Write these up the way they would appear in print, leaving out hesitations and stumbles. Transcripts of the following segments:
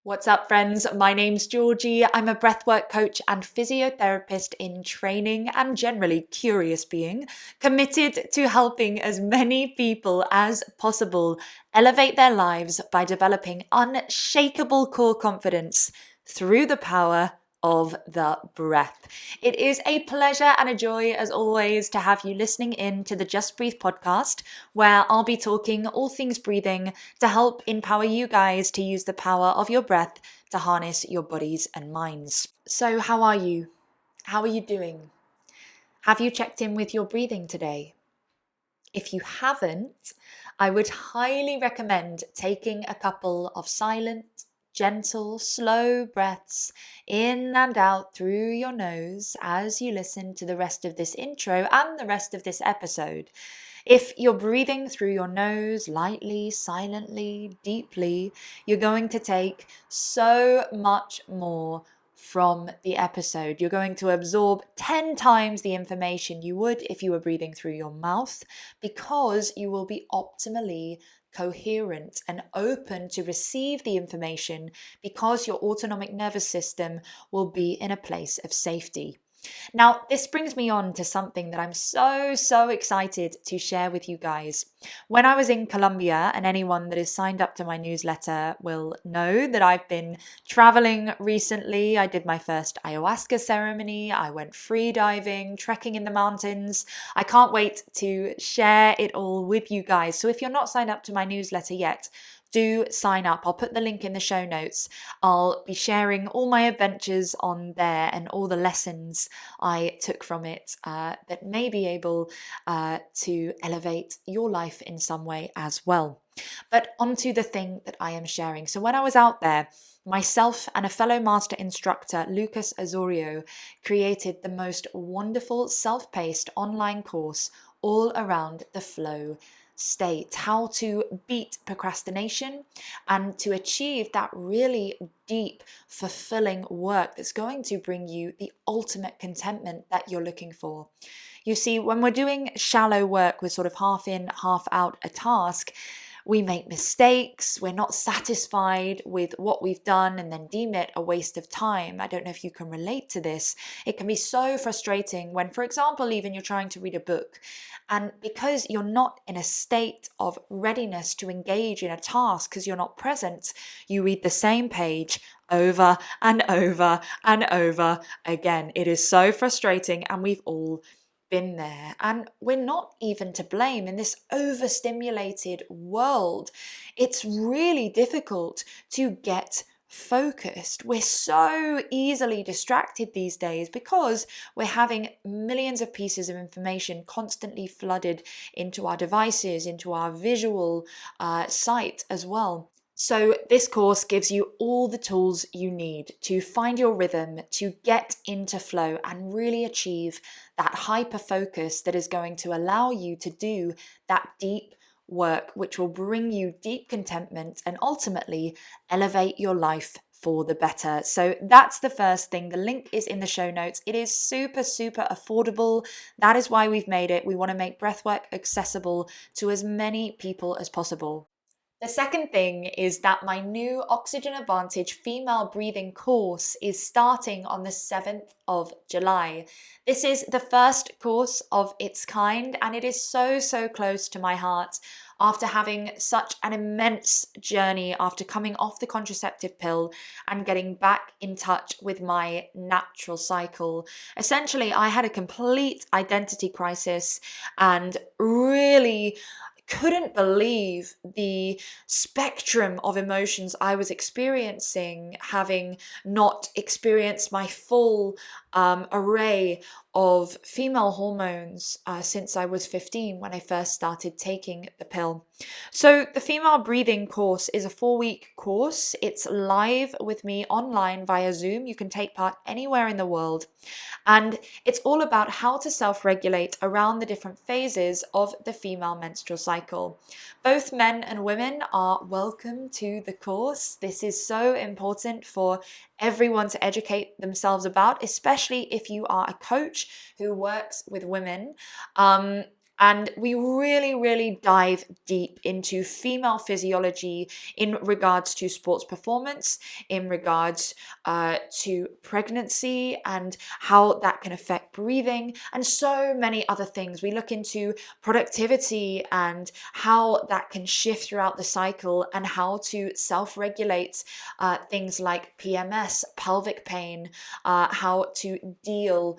What's up, friends? My name's Georgie. I'm a breathwork coach and physiotherapist in training and generally curious being, committed to helping as many people as possible elevate their lives by developing unshakable core confidence through the power of the breath. It is a pleasure and a joy, as always, to have you listening in to the Just Breathe podcast, where I'll be talking all things breathing to help empower you guys to use the power of your breath to harness your bodies and minds. So, how are you? How are you doing? Have you checked in with your breathing today? If you haven't, I would highly recommend taking a couple of silent, gentle, slow breaths in and out through your nose as you listen to the rest of this intro and the rest of this episode. If you're breathing through your nose lightly, silently, deeply, you're going to take so much more from the episode. You're going to absorb 10 times the information you would if you were breathing through your mouth, because you will be optimally coherent and open to receive the information, because your autonomic nervous system will be in a place of safety. Now, this brings me on to something that I'm so excited to share with you guys. When I was in Colombia, and anyone that is signed up to my newsletter will know that I've been traveling recently. I did my first ayahuasca ceremony. I went free diving, trekking in the mountains. I can't wait to share it all with you guys. So if you're not signed up to my newsletter yet, do sign up. I'll put the link in the show notes. I'll be sharing all my adventures on there and all the lessons I took from it that may be able to elevate your life in some way as well. But onto the thing that I am sharing. So when I was out there, myself and a fellow master instructor, Lucas Azorio, created the most wonderful self-paced online course all around the flow state, how to beat procrastination and to achieve that really deep, fulfilling work that's going to bring you the ultimate contentment that you're looking for. You see, when we're doing shallow work with sort of half in, half out a task, we make mistakes, we're not satisfied with what we've done and then deem it a waste of time. I don't know if you can relate to this. It can be so frustrating when, for example, even you're trying to read a book, and because you're not in a state of readiness to engage in a task because you're not present, you read the same page over and over and over again. It is so frustrating, and we've all been there, and we're not even to blame in this overstimulated world. It's really difficult to get focused. We're so easily distracted these days because we're having millions of pieces of information constantly flooded into our devices, into our visual sight as well. So this course gives you all the tools you need to find your rhythm, to get into flow and really achieve that hyper focus that is going to allow you to do that deep work, which will bring you deep contentment and ultimately elevate your life for the better. So that's the first thing. The link is in the show notes. It is super affordable. That is why we've made it. We want to make breathwork accessible to as many people as possible. The second thing is that my new Oxygen Advantage female breathing course is starting on the 7th of July. This is the first course of its kind, and it is so close to my heart after having such an immense journey after coming off the contraceptive pill and getting back in touch with my natural cycle. Essentially, I had a complete identity crisis and really couldn't believe the spectrum of emotions I was experiencing, having not experienced my full array of female hormones since I was 15 when I first started taking the pill. So the female breathing course is a 4-week course. It's live with me online via Zoom. You can take part anywhere in the world. And it's all about how to self-regulate around the different phases of the female menstrual cycle. Both men and women are welcome to the course. This is so important for everyone to educate themselves about, especially if you are a coach who works with women. And we really, really dive deep into female physiology in regards to sports performance, in regards to pregnancy and how that can affect breathing, and so many other things. We look into productivity and how that can shift throughout the cycle, and how to self-regulate things like PMS, pelvic pain, how to deal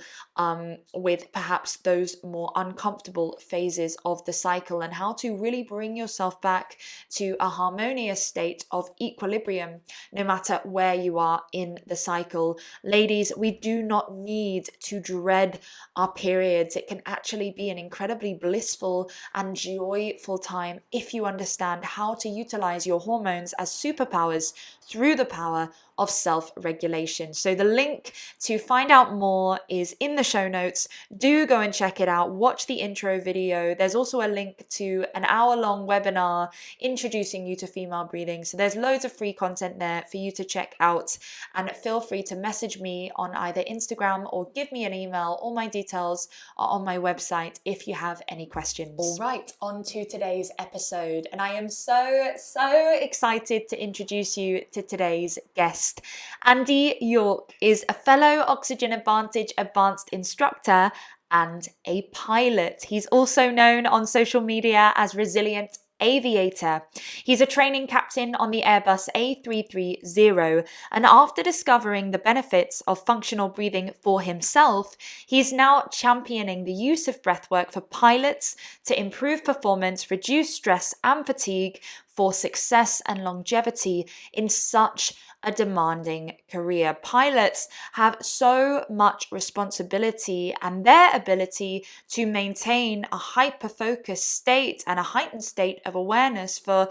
with perhaps those more uncomfortable phases of the cycle, and how to really bring yourself back to a harmonious state of equilibrium, no matter where you are in the cycle. Ladies, we do not need to dread our periods. It can actually be an incredibly blissful and joyful time if you understand how to utilize your hormones as superpowers through the power of self-regulation. So the link to find out more is in the show notes. Do go and check it out. Watch the intro video. There's also a link to an hour-long webinar introducing you to female breathing. So there's loads of free content there for you to check out. And feel free to message me on either Instagram or give me an email. All my details are on my website if you have any questions. All right, on to today's episode. And I am so excited to introduce you to today's guest. Andy York is a fellow Oxygen Advantage Advanced Instructor and a pilot. He's also known on social media as Resilient Aviator. He's a training captain on the Airbus A330, and after discovering the benefits of functional breathing for himself, he's now championing the use of breathwork for pilots to improve performance, reduce stress and fatigue for success and longevity in such a demanding career. Pilots have so much responsibility, and their ability to maintain a hyper-focused state and a heightened state of awareness for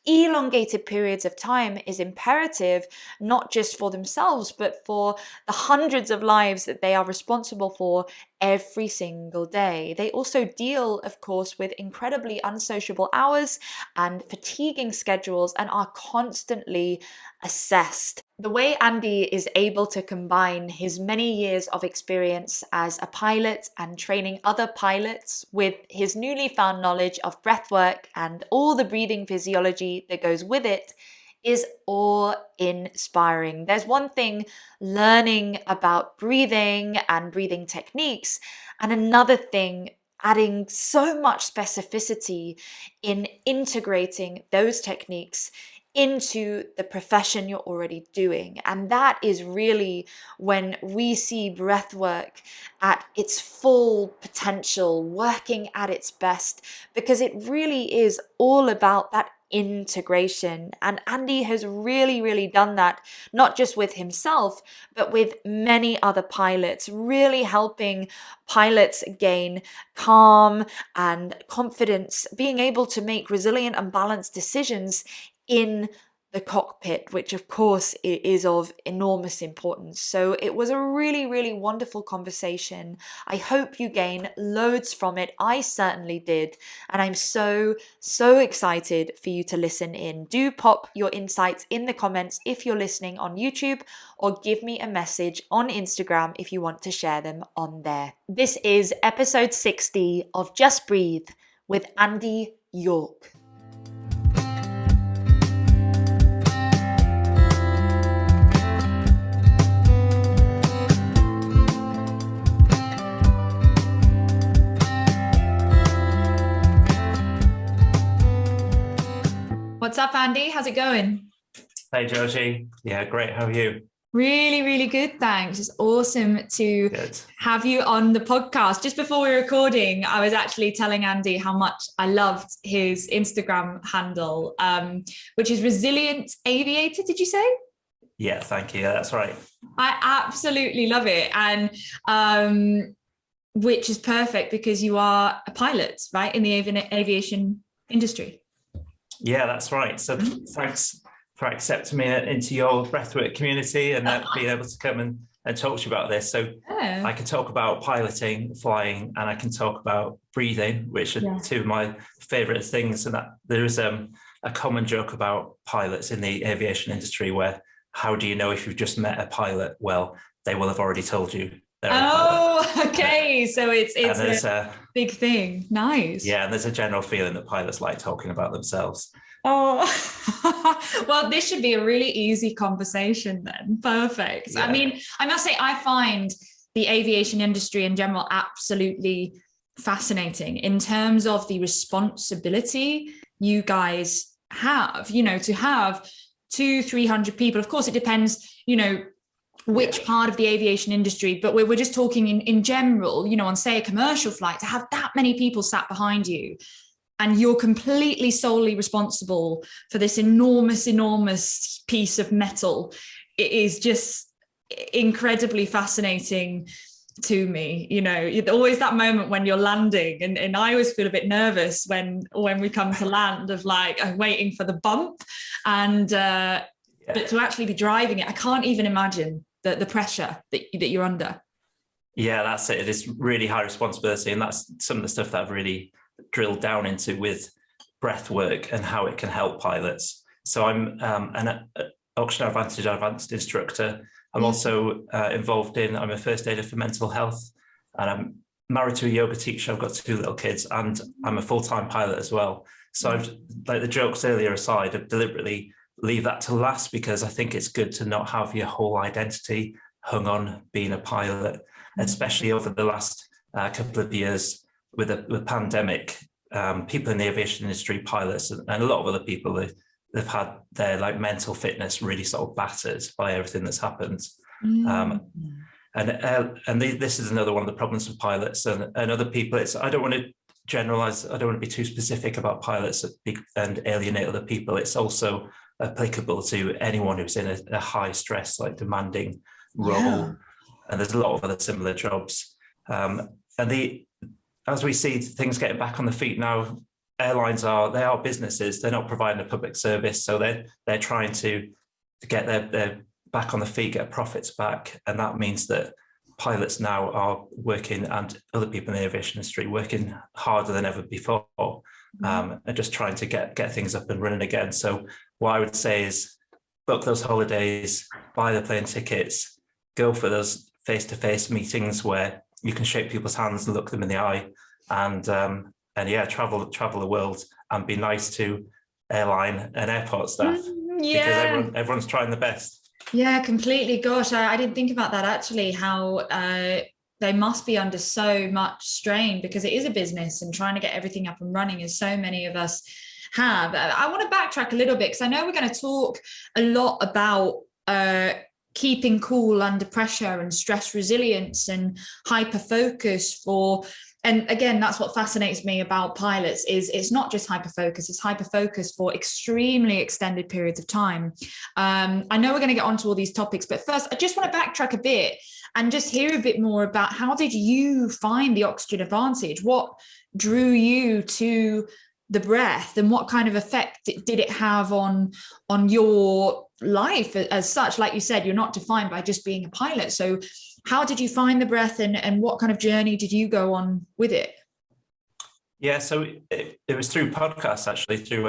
elongated periods of time is imperative, not just for themselves, but for the hundreds of lives that they are responsible for every single day. They also deal, of course, with incredibly unsociable hours and fatiguing schedules, and are constantly assessed. The way Andy is able to combine his many years of experience as a pilot and training other pilots with his newly found knowledge of breathwork and all the breathing physiology that goes with it is awe-inspiring. There's one thing learning about breathing and breathing techniques, and another thing adding so much specificity in integrating those techniques into the profession you're already doing. And that is really when we see breathwork at its full potential, working at its best, because it really is all about that integration. And Andy has really done that, not just with himself, but with many other pilots, really helping pilots gain calm and confidence, being able to make resilient and balanced decisions in the cockpit, which of course is of enormous importance. So it was a really wonderful conversation. I hope you gain loads from it. I certainly did. And I'm so excited for you to listen in. Do pop your insights in the comments if you're listening on YouTube, or give me a message on Instagram if you want to share them on there. This is episode 60 of Just Breathe with Andy York. What's up, Andy? How's it going? Hey, Georgie. Yeah, great. How are you? Really good, thanks. It's awesome to have you on the podcast. Just before we were recording, I was actually telling Andy how much I loved his Instagram handle, which is Resilient Aviator, did you say? Yeah, thank you. Yeah, that's right. I absolutely love it. And which is perfect because you are a pilot, right, in the aviation industry. Yeah, that's right. So thanks for accepting me into your breathwork community and being able to come and talk to you about this. So I can talk about piloting, flying, and I can talk about breathing, which are two of my favorite things. And that there is a common joke about pilots in the aviation industry where, how do you know if you've just met a pilot? Well, they will have already told you they're a pilot. Oh, okay. So it's a big thing. Nice. Yeah, and there's a general feeling that pilots like talking about themselves. Oh, well, this should be a really easy conversation then. Perfect. Yeah. I mean, I must say, I find the aviation industry in general absolutely fascinating in terms of the responsibility you guys have, you know, to have 200-300 people. Of course, it depends, you know, which part of the aviation industry, but we're just talking in general, you know, on say a commercial flight, to have that many people sat behind you and you're completely solely responsible for this enormous piece of metal. It is just incredibly fascinating to me. You know, always that moment when you're landing, and I always feel a bit nervous when we come to land, of like, I'm waiting for the bump, and but to actually be driving it, I can't even imagine the pressure that you're under. Yeah, that's it. It is really high responsibility, and that's some of the stuff that I've really drilled down into with breath work and how it can help pilots. So I'm an Oxygen Advanced instructor. I'm also involved I'm a first aider for mental health, and I'm married to a yoga teacher. I've got 2 little kids, and I'm a full-time pilot as well. So I've, like the jokes earlier aside, I've deliberately leave that to last, because I think it's good to not have your whole identity hung on being a pilot, especially over the last couple of years with the pandemic. People in the aviation industry, pilots, and a lot of other people, they've had their like mental fitness really sort of battered by everything that's happened. This is another one of the problems of pilots and other people. I don't want to generalize. I don't want to be too specific about pilots and alienate other people. It's also applicable to anyone who's in a high stress, like demanding role. And there's a lot of other similar jobs. As we see things getting back on the feet now, airlines are businesses. They're not providing a public service, so they're trying to get their back on the feet, get profits back, and that means that pilots now are working, and other people in the aviation industry working harder than ever before, and just trying to get things up and running again. So what I would say is book those holidays, buy the plane tickets, go for those face-to-face meetings where you can shake people's hands and look them in the eye, and travel the world and be nice to airline and airport staff, because everyone's trying the best. Yeah, completely. Gosh, I didn't think about that actually, how they must be under so much strain, because it is a business and trying to get everything up and running, as so many of us have. I want to backtrack a little bit, because I know we're going to talk a lot about keeping cool under pressure and stress resilience and hyper focus and again, that's what fascinates me about pilots, is it's not just hyper focus, it's hyper focus for extremely extended periods of time. I know we're going to get onto all these topics, but first I just want to backtrack a bit and just hear a bit more about, how did you find the oxygen advantage? What drew you to the breath, and what kind of effect did it have on your life as such? Like you said, you're not defined by just being a pilot. So how did you find the breath, and what kind of journey did you go on with it? Yeah, so it was through podcasts, actually, through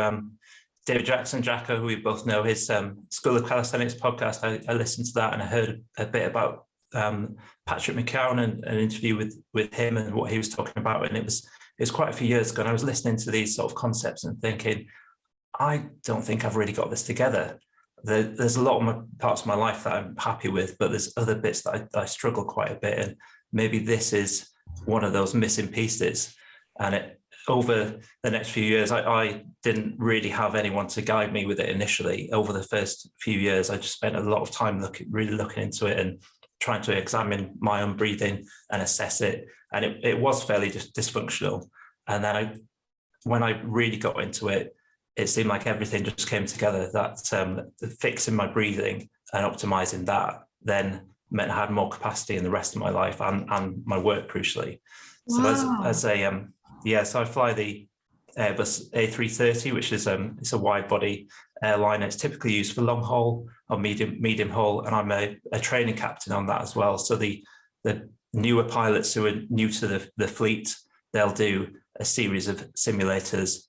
David Jackson, Jacko, who we both know, his School of Calisthenics podcast. I listened to that, and I heard a bit about Patrick McCown and an interview with him and what he was talking about. And it was quite a few years ago, and I was listening to these sort of concepts and thinking, I don't think I've really got this together. There's a lot of parts of my life that I'm happy with, but there's other bits that I struggle quite a bit. And maybe this is one of those missing pieces. And over the next few years, I didn't really have anyone to guide me with it initially. Over the first few years, I just spent a lot of time really looking into it and trying to examine my own breathing and assess it. And it was fairly dysfunctional. And then when I really got into it, it seemed like everything just came together, that fixing my breathing and optimizing that then meant I had more capacity in the rest of my life and my work, crucially. Wow. So I fly the Airbus A330, which is it's a wide body airline. It's typically used for long haul or medium haul, and I'm a training captain on that as well. So the newer pilots who are new to the fleet, they'll do a series of simulators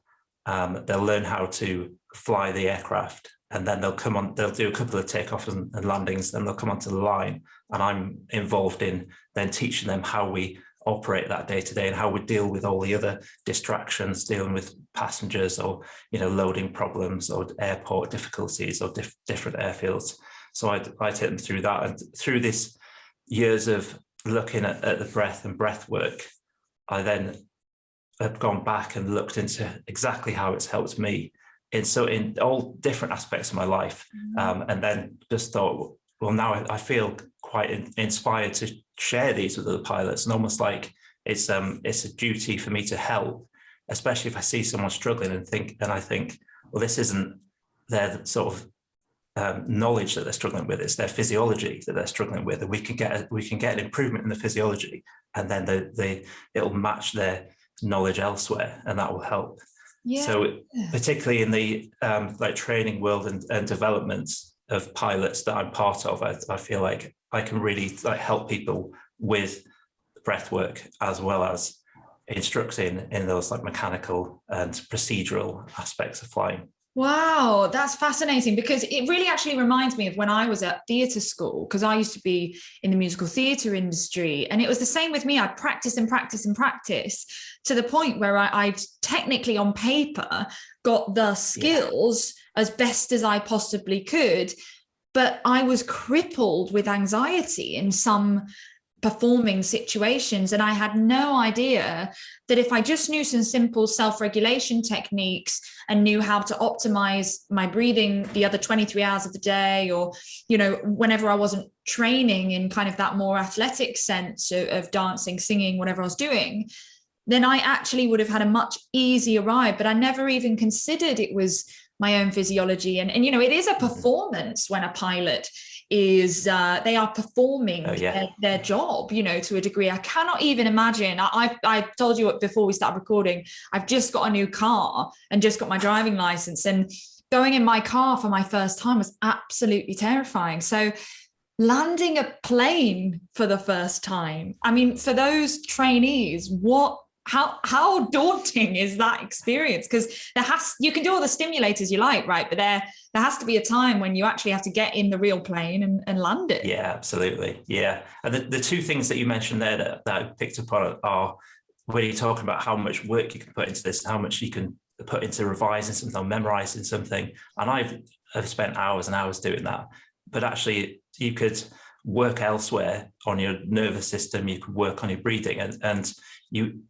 they'll learn how to fly the aircraft, and then they'll do a couple of takeoffs and landings, then they'll come onto the line, and I'm involved in then teaching them how we operate that day to day and how we deal with all the other distractions, dealing with passengers or, loading problems or airport difficulties or different airfields. So I take them through that, and through this years of looking at the breath and breath work, I then have gone back and looked into exactly how it's helped me in all different aspects of my life, and then just thought, well, now I feel quite inspired to share these with other pilots, and almost like it's a duty for me to help, especially if I see someone struggling and I think, well, this isn't their sort of knowledge that they're struggling with, it's their physiology that they're struggling with, and we can get an improvement in the physiology, and then it'll match their knowledge elsewhere, and that will help. Yeah. So particularly in the training world and development of pilots that I'm part of, I feel like I can really help people with breath work as well as instructing in those mechanical and procedural aspects of flying. Wow, that's fascinating, because it really actually reminds me of when I was at theatre school, because I used to be in the musical theatre industry, and it was the same with me. I practice and practice and practice to the point where I technically on paper got the skills as best as I possibly could, but I was crippled with anxiety in some performing situations, and I had no idea that if I just knew some simple self-regulation techniques and knew how to optimize my breathing the other 23 hours of the day, or whenever I wasn't training in kind of that more athletic sense of dancing, singing, whatever I was doing, then I actually would have had a much easier ride. But I never even considered it was my own physiology, and it is a performance when a pilot is they are performing their job, to a degree. I cannot even imagine. I told you before we started recording, I've just got a new car and just got my driving license, and going in my car for my first time was absolutely terrifying. So landing a plane for the first time, I mean, for those trainees, how daunting is that experience? Because you can do all the stimulators you like, right? But there has to be a time when you actually have to get in the real plane and land it. Yeah, absolutely. Yeah. And the two things that you mentioned there that I picked up on are when you're talking about how much work you can put into this, how much you can put into revising something or memorizing something. And I've spent hours and hours doing that. But actually, you could work elsewhere on your nervous system, you could work on your breathing, and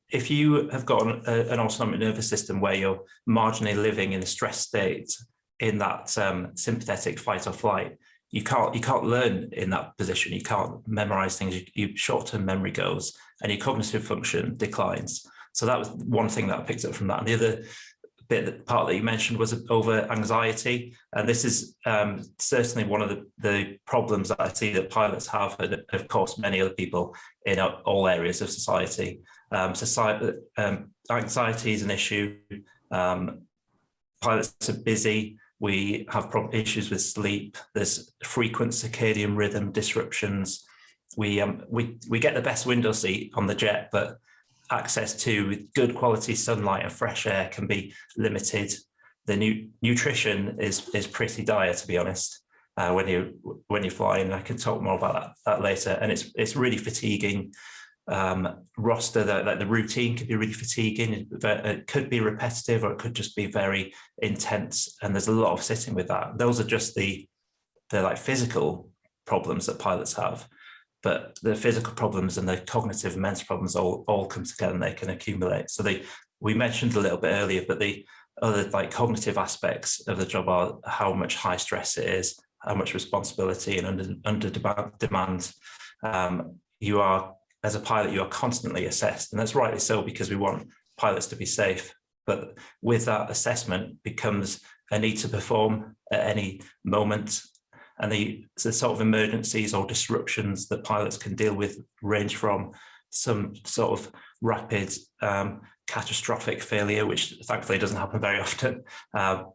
if you have got an autonomic nervous system where you're marginally living in a stress state, in that sympathetic fight or flight, you can't learn in that position. You can't memorize things. Your short-term memory goes, and your cognitive function declines. So that was one thing that I picked up from that. And the other part that you mentioned was over anxiety, and this is certainly one of the problems that I see that pilots have, and of course many other people in all areas of society. Anxiety is an issue. Pilots are busy. We have issues with sleep. There's frequent circadian rhythm disruptions. We get the best window seat on the jet, but access to good quality sunlight and fresh air can be limited. The nutrition is pretty dire, to be honest, when you're flying. I can talk more about that later. And it's really fatiguing. Roster, the routine could be really fatiguing. It could be repetitive, or it could just be very intense. And there's a lot of sitting with that. Those are just the physical problems that pilots have. But the physical problems and the cognitive and mental problems all come together, and they can accumulate. So we mentioned a little bit earlier, but the other cognitive aspects of the job are how much high stress it is, how much responsibility and under demand. You are, as a pilot, you are constantly assessed, and that's rightly so, because we want pilots to be safe. But with that assessment becomes a need to perform at any moment. And the sort of emergencies or disruptions that pilots can deal with range from some sort of rapid catastrophic failure, which thankfully doesn't happen very often. And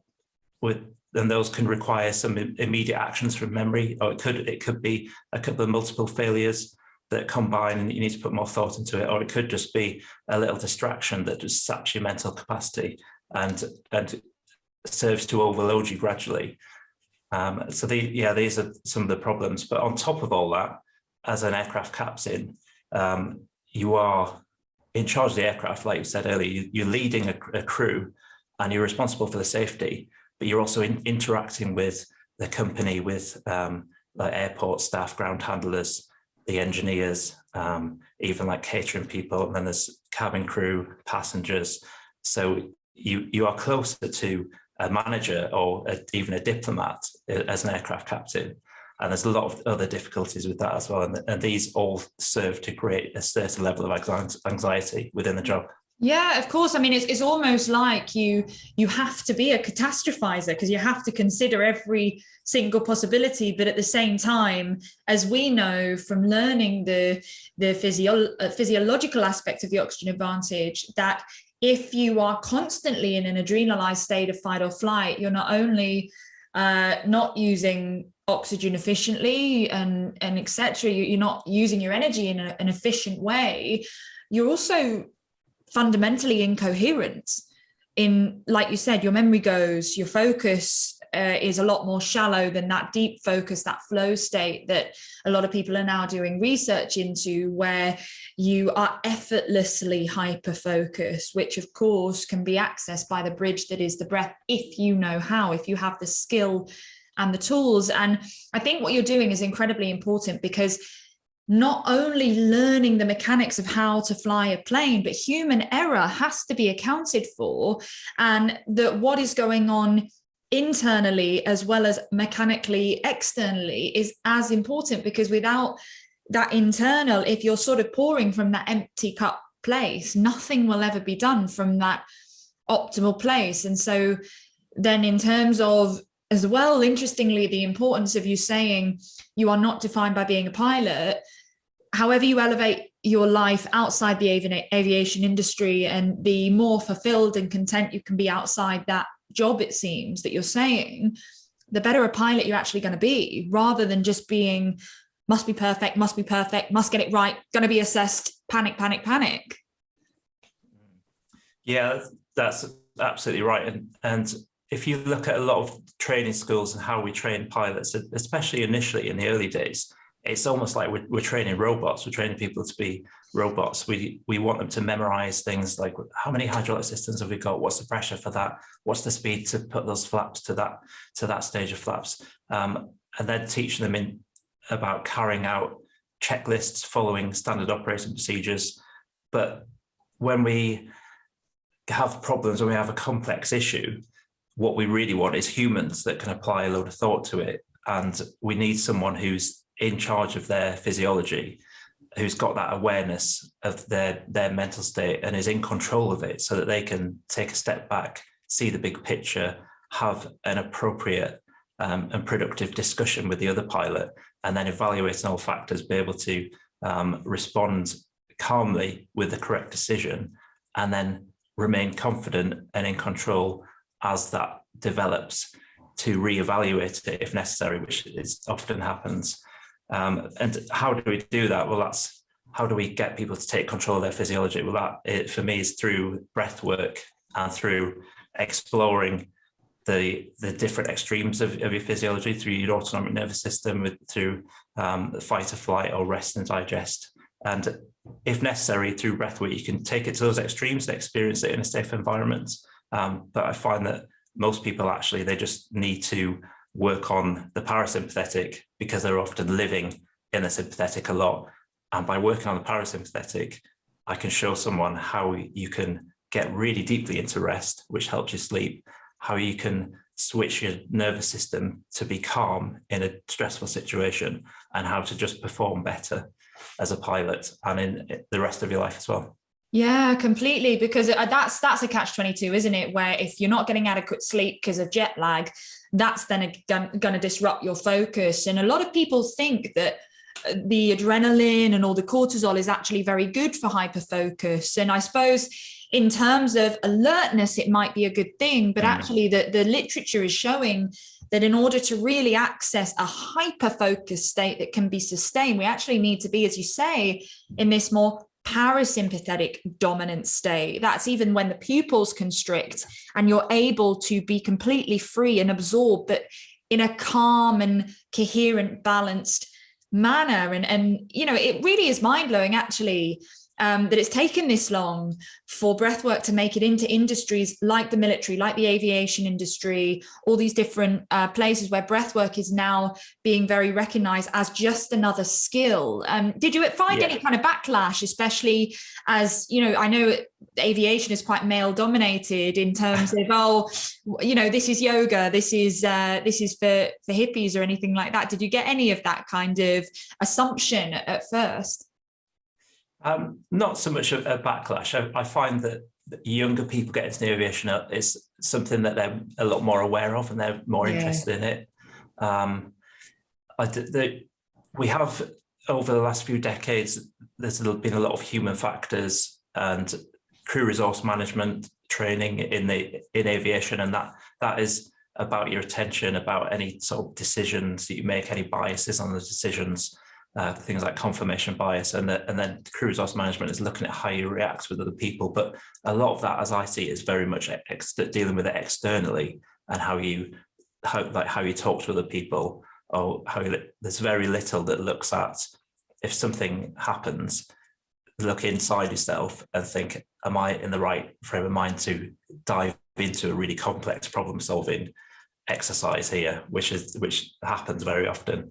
those can require some immediate actions from memory, or it could be a couple of multiple failures that combine and you need to put more thought into it, or it could just be a little distraction that just saps your mental capacity. and serves to overload you gradually. So these are some of the problems. But on top of all that, as an aircraft captain, you are in charge of the aircraft, like you said earlier. You're leading a crew, and you're responsible for the safety, but you're also interacting with the company, with like airport staff, ground handlers, the engineers, even like catering people, and then there's cabin crew, passengers. So you are closer to a manager or even a diplomat as an aircraft captain. And there's a lot of other difficulties with that as well. And these all serve to create a certain level of anxiety within the job. Yeah, of course. I mean, it's almost like you have to be a catastrophizer, because you have to consider every single possibility. But at the same time, as we know from learning the physiological aspect of the oxygen advantage, that if you are constantly in an adrenalized state of fight or flight, you're not only not using oxygen efficiently and etc. You're not using your energy in an efficient way. You're also fundamentally incoherent in, like you said, your memory goes, your focus is a lot more shallow than that deep focus, that flow state that a lot of people are now doing research into, where you are effortlessly hyper focused, which of course can be accessed by the bridge that is the breath, if you know how, if you have the skill and the tools. And I think what you're doing is incredibly important, because not only learning the mechanics of how to fly a plane, but human error has to be accounted for, and that what is going on internally as well as mechanically externally is as important, because without that internal, if you're sort of pouring from that empty cup place, nothing will ever be done from that optimal place. And so then in terms of, as well, interestingly, the importance of you saying you are not defined by being a pilot. However you elevate your life outside the aviation industry and the more fulfilled and content you can be outside that job, it seems that you're saying, the better a pilot you're actually going to be, rather than just being must be perfect, must get it right, going to be assessed, panic. Yeah, that's absolutely right. And if you look at a lot of training schools and how we train pilots, especially initially in the early days, it's almost like we're training robots. We're training people to be robots. We want them to memorize things like, how many hydraulic systems have we got? What's the pressure for that? What's the speed to put those flaps to that stage of flaps? And then teaching them about carrying out checklists, following standard operating procedures. But when we have problems, when we have a complex issue, what we really want is humans that can apply a load of thought to it. And we need someone who's in charge of their physiology, who's got that awareness of their mental state and is in control of it, so that they can take a step back, see the big picture, have an appropriate and productive discussion with the other pilot, and then evaluating all factors, be able to respond calmly with the correct decision, and then remain confident and in control as that develops, to reevaluate it if necessary, which often happens. And how do we do that? Well, that's how do we get people to take control of their physiology? Well, that for me is through breath work and through exploring the different extremes of your physiology, through your autonomic nervous system, through fight or flight or rest and digest. And if necessary, through breath work, you can take it to those extremes and experience it in a safe environment. But I find that most people actually, they just need to work on the parasympathetic, because they're often living in the sympathetic a lot. And by working on the parasympathetic, I can show someone how you can get really deeply into rest, which helps you sleep, how you can switch your nervous system to be calm in a stressful situation, and how to just perform better as a pilot and in the rest of your life as well. Yeah, completely. Because that's a catch-22, isn't it? Where if you're not getting adequate sleep because of jet lag, that's then going to disrupt your focus. And a lot of people think that the adrenaline and all the cortisol is actually very good for hyperfocus. And I suppose in terms of alertness, it might be a good thing, but actually the literature is showing that in order to really access a hyper-focused state that can be sustained, we actually need to be, as you say, in this more parasympathetic dominant state. That's even when the pupils constrict and you're able to be completely free and absorb, but in a calm and coherent, balanced manner. And you know, it really is mind-blowing, actually, that it's taken this long for breathwork to make it into industries like the military, like the aviation industry, all these different places where breathwork is now being very recognized as just another skill. Did you find any kind of backlash, especially as, you know, I know aviation is quite male dominated in terms of, oh, you know, this is yoga, this is for hippies or anything like that. Did you get any of that kind of assumption at first? Not so much a backlash. I find that younger people get into the aviation is something that they're a lot more aware of and they're more interested in it. We have, over the last few decades, there's been a lot of human factors and crew resource management training in aviation, and that is about your attention, about any sort of decisions that you make, any biases on the decisions. Things like confirmation bias, and then crew resource management is looking at how you react with other people. But a lot of that, as I see it, is very much dealing with it externally and how you talk to other people, or there's very little that looks at, if something happens, look inside yourself and think, am I in the right frame of mind to dive into a really complex problem solving exercise here, which happens very often.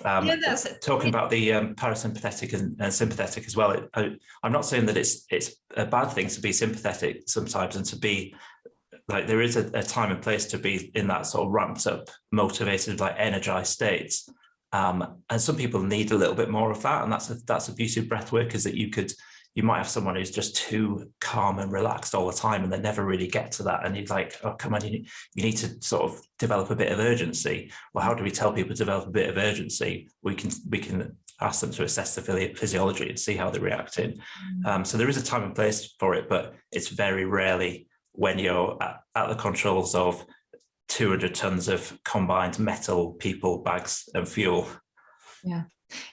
Talking about the parasympathetic and sympathetic as well, I'm not saying that it's a bad thing to be sympathetic sometimes, and to be like, there is a time and place to be in that sort of ramped up, motivated, like energized states, and some people need a little bit more of that, and that's a beauty of breath work, is that you might have someone who's just too calm and relaxed all the time, and they never really get to that. And you're like, oh, come on, you need to sort of develop a bit of urgency. Well, how do we tell people to develop a bit of urgency? We can ask them to assess the physiology and see how they're reacting. So there is a time and place for it, but it's very rarely when you're at the controls of 200 tons of combined metal, people, bags, and fuel.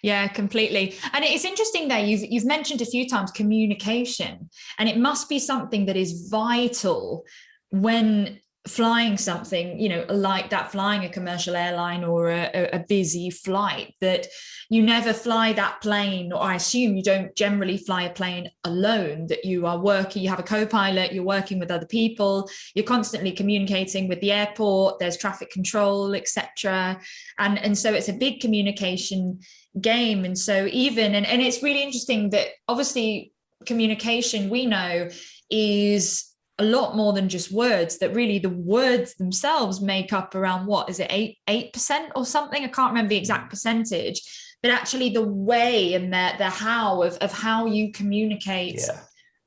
Yeah, completely. And it's interesting there, you've mentioned a few times communication, and it must be something that is vital when flying something, you know, like that, flying a commercial airline or a busy flight, that you never fly that plane, or I assume you don't generally fly a plane alone, that you are working, you have a co-pilot, you're working with other people, you're constantly communicating with the airport, there's traffic control, etc. And so it's a big communication game. And so even, and it's really interesting that obviously communication, we know, is a lot more than just words, that really the words themselves make up around, what is it, 8% or something? I can't remember the exact percentage, but actually the way and the how of how you communicate,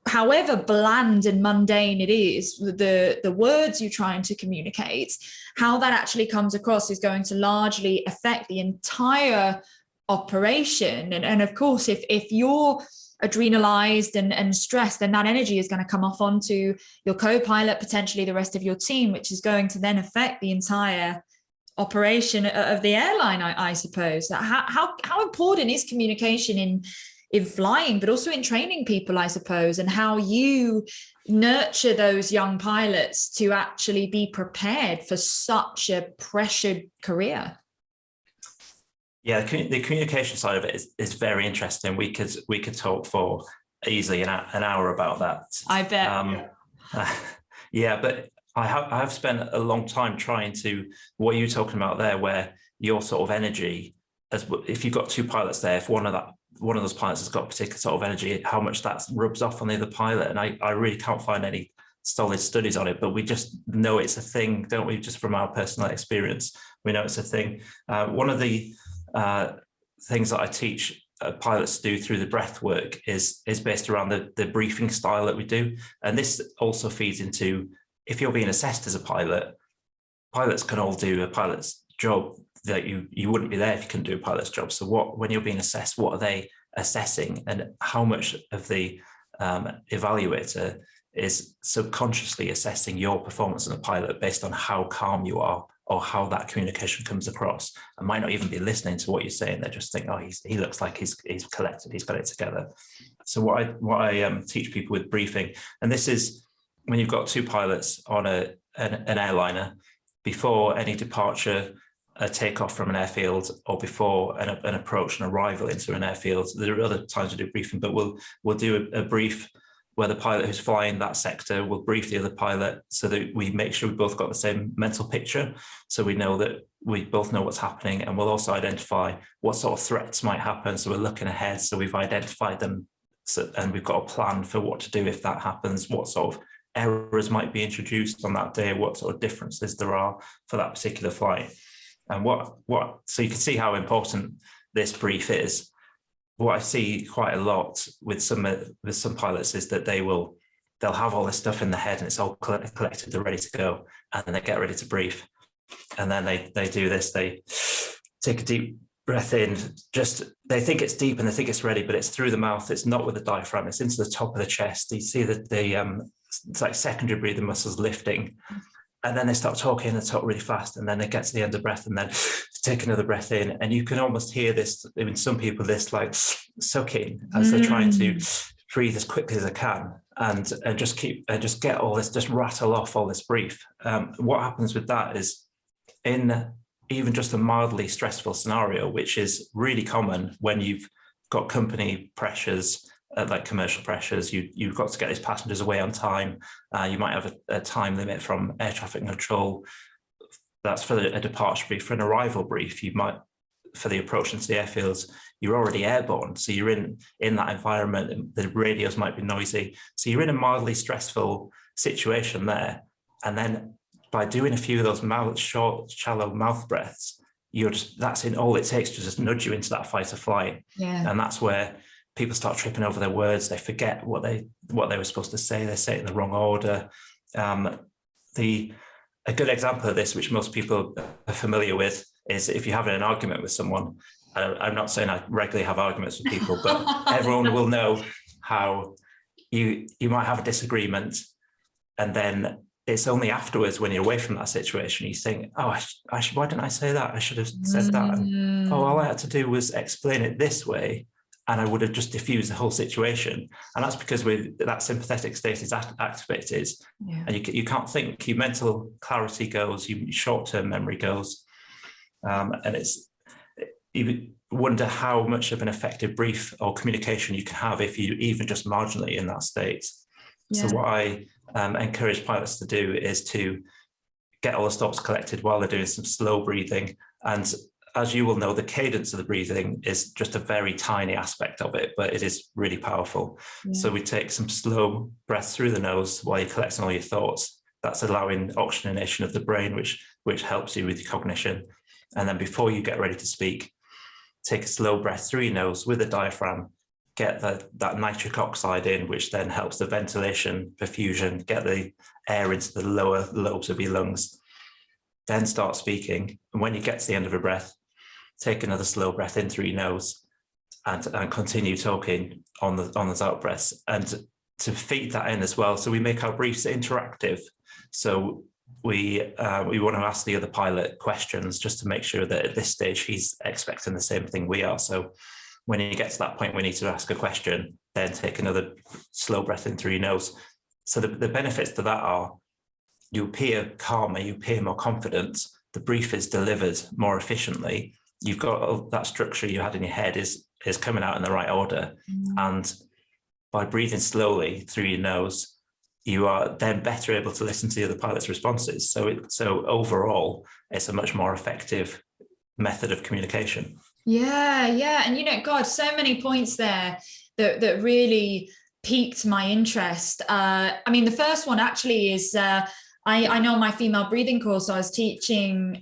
however bland and mundane it is, the words you're trying to communicate, how that actually comes across is going to largely affect the entire operation. And of course, if you're adrenalized and stressed, then that energy is going to come off onto your co-pilot, potentially the rest of your team, which is going to then affect the entire operation of the airline, I suppose. How important is communication in flying, but also in training people, I suppose, and how you nurture those young pilots to actually be prepared for such a pressured career? Yeah, the communication side of it is very interesting. We could talk for easily an hour about that. I bet. Yeah, but I have spent a long time trying to, what you're talking about there, where your sort of energy, as if you've got two pilots there, if one of those pilots has got a particular sort of energy, how much that rubs off on the other pilot. And I really can't find any solid studies on it, but we just know it's a thing, don't we? Just from our personal experience, we know it's a thing. One of the things that I teach pilots to do through the breath work is based around the briefing style that we do. And this also feeds into, if you're being assessed as a pilot, pilots can all do a pilot's job, that you wouldn't be there if you couldn't do a pilot's job. So when you're being assessed, what are they assessing, and how much of the evaluator is subconsciously assessing your performance as a pilot based on how calm you are or how that communication comes across, and might not even be listening to what you're saying. They just think, oh, he looks like he's collected, he's got it together. So what I teach people with briefing, and this is when you've got two pilots on an airliner, before any departure, a takeoff from an airfield, or before an approach and arrival into an airfield. There are other times we do briefing, but we'll do a brief where the pilot who's flying that sector will brief the other pilot, so that we make sure we both got the same mental picture. So we know that we both know what's happening, and we'll also identify what sort of threats might happen. So we're looking ahead. So we've identified them, and we've got a plan for what to do if that happens, what sort of errors might be introduced on that day, what sort of differences there are for that particular flight. And so you can see how important this brief is. What I see quite a lot with some pilots is that they'll have all this stuff in the head, and it's all collected, they're ready to go, and then they get ready to brief. And then they do this, they take a deep breath in, they think it's deep and they think it's ready, but it's through the mouth, it's not with the diaphragm, it's into the top of the chest. You see that it's like secondary breathing muscles lifting. And then they start talking and talk really fast, and then they get to the end of the breath and then take another breath in. And you can almost hear this, I mean, some people, this like sucking as they're trying to breathe as quickly as they can, and just get all this, just rattle off all this brief. What happens with that is, in even just a mildly stressful scenario, which is really common when you've got company pressures, like commercial pressures, you've got to get these passengers away on time. You might have a time limit from air traffic control. That's for a departure brief. For an arrival brief, you might, for the approach into the airfields, you're already airborne. So you're in that environment, the radios might be noisy. So you're in a mildly stressful situation there. And then by doing a few of those short, shallow mouth breaths, that's all it takes to just nudge you into that fight or flight. Yeah. And that's where people start tripping over their words. They forget what they were supposed to say. They say it in the wrong order. A good example of this, which most people are familiar with, is if you're having an argument with someone. I'm not saying I regularly have arguments with people, but everyone will know how you might have a disagreement, and then it's only afterwards, when you're away from that situation, you think, oh, why didn't I say that? I should have said that. And, all I had to do was explain it this way, and I would have just diffused the whole situation. And that's because that sympathetic state is activated, and you can't think. Your mental clarity goes, your short-term memory goes, and you wonder how much of an effective brief or communication you can have if you even just marginally in that state. Yeah. So what I encourage pilots to do is to get all the stops collected while they're doing some slow breathing. And as you will know, the cadence of the breathing is just a very tiny aspect of it, but it is really powerful. Yeah. So we take some slow breaths through the nose while you're collecting all your thoughts. That's allowing oxygenation of the brain, which helps you with your cognition. And then before you get ready to speak, take a slow breath through your nose with the diaphragm, get that nitric oxide in, which then helps the ventilation, perfusion, get the air into the lower lobes of your lungs. Then start speaking. And when you get to the end of a breath, take another slow breath in through your nose and continue talking on the out breaths, and to feed that in as well. So we make our briefs interactive. So we want to ask the other pilot questions just to make sure that at this stage he's expecting the same thing we are. So when you get to that point, we need to ask a question, then take another slow breath in through your nose. So the benefits to that are you appear calmer, you appear more confident, the brief is delivered more efficiently. You've got that structure you had in your head is coming out in the right order. And by breathing slowly through your nose, you are then better able to listen to the other pilot's responses. So overall, it's a much more effective method of communication. Yeah. And God, so many points there that really piqued my interest. I mean, the first one actually is, I know my female breathing course I was teaching,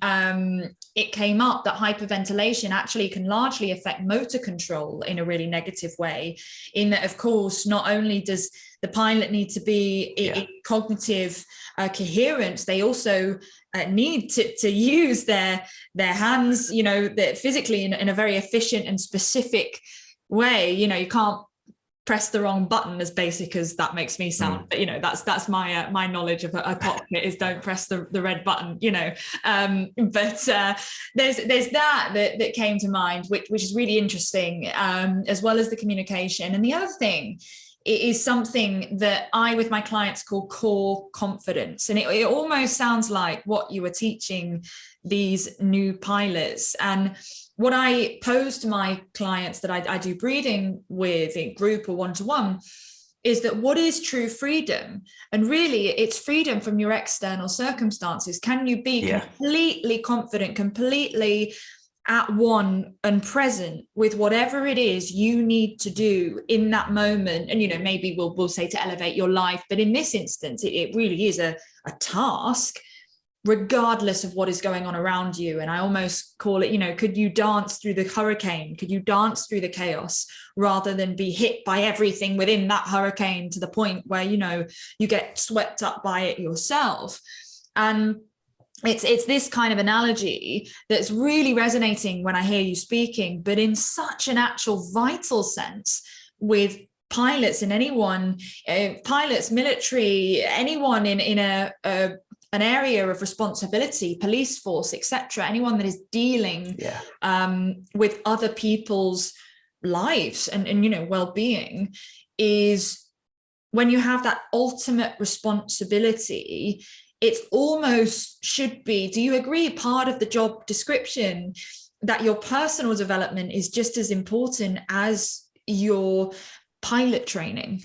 it came up that hyperventilation actually can largely affect motor control in a really negative way, in that, of course, not only does the pilot need to be in cognitive coherence, they also need to use their hands, physically in a very efficient and specific way. You can't press the wrong button, as basic as that makes me sound. But, you know, that's my my knowledge of a cockpit is don't press the red button, you know. But there's that came to mind, which is really interesting, as well as the communication. And the other thing is something that I, with my clients, call core confidence. And it almost sounds like what you were teaching these new pilots. And what I pose to my clients that I do breathing with in group or one-to-one is that what is true freedom? And really, it's freedom from your external circumstances. Can you be completely confident, completely at one and present with whatever it is you need to do in that moment? And, you know, maybe we'll say to elevate your life, but in this instance, it really is a task, regardless of what is going on around you. And I almost call it, you know, could you dance through the hurricane? Could you dance through the chaos rather than be hit by everything within that hurricane to the point where, you know, you get swept up by it yourself? And it's this kind of analogy that's really resonating when I hear you speaking, but in such an actual vital sense with pilots and anyone, pilots, military, anyone in an area of responsibility, police force, etc., anyone that is dealing with other people's lives and you know, well-being, is when you have that ultimate responsibility, it almost should be, do you agree, part of the job description that your personal development is just as important as your pilot training,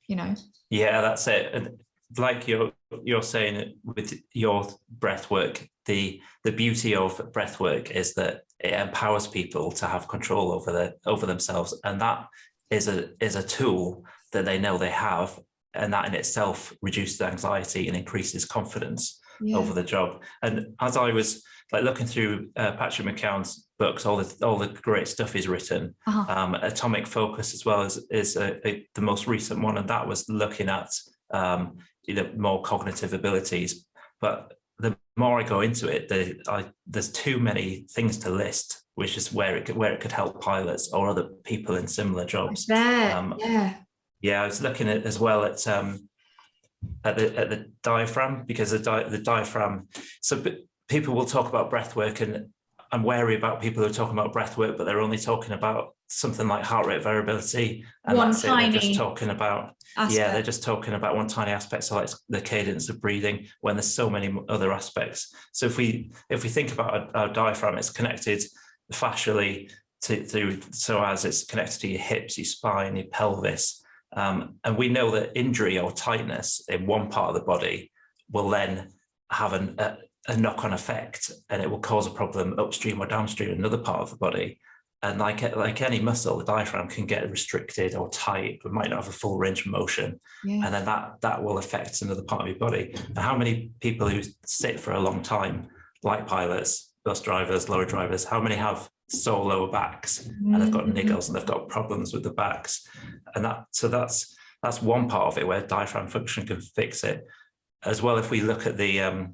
you know? Yeah, that's it. And like you're saying with your breath work, the beauty of breath work is that it empowers people to have control over themselves, and that is a tool that they know they have, and that in itself reduces anxiety and increases confidence over the job. And as I was like looking through Patrick McKeown's books, all the great stuff he's written, Atomic Focus as well is the most recent one, and that was looking at more cognitive abilities. But the more I go into it, there's too many things to list, which is where it could help pilots or other people in similar jobs. I was looking at as well at the diaphragm, because the diaphragm. So people will talk about breath work, and I'm wary about people who are talking about breath work, but they're only talking about something like heart rate variability, and they're just talking about they're just talking about one tiny aspect, so like the cadence of breathing, when there's so many other aspects. So if we think about our diaphragm, it's connected fascially so as it's connected to your hips, your spine, your pelvis. And we know that injury or tightness in one part of the body will then have a knock-on effect, and it will cause a problem upstream or downstream in another part of the body. And like any muscle, the diaphragm can get restricted or tight, but might not have a full range of motion. And then that will affect another part of your body. And how many people who sit for a long time, like pilots, bus drivers, lorry drivers, how many have sore lower backs and they've got niggles and they've got problems with the backs? And that's one part of it where diaphragm function can fix it. As well, if we look at the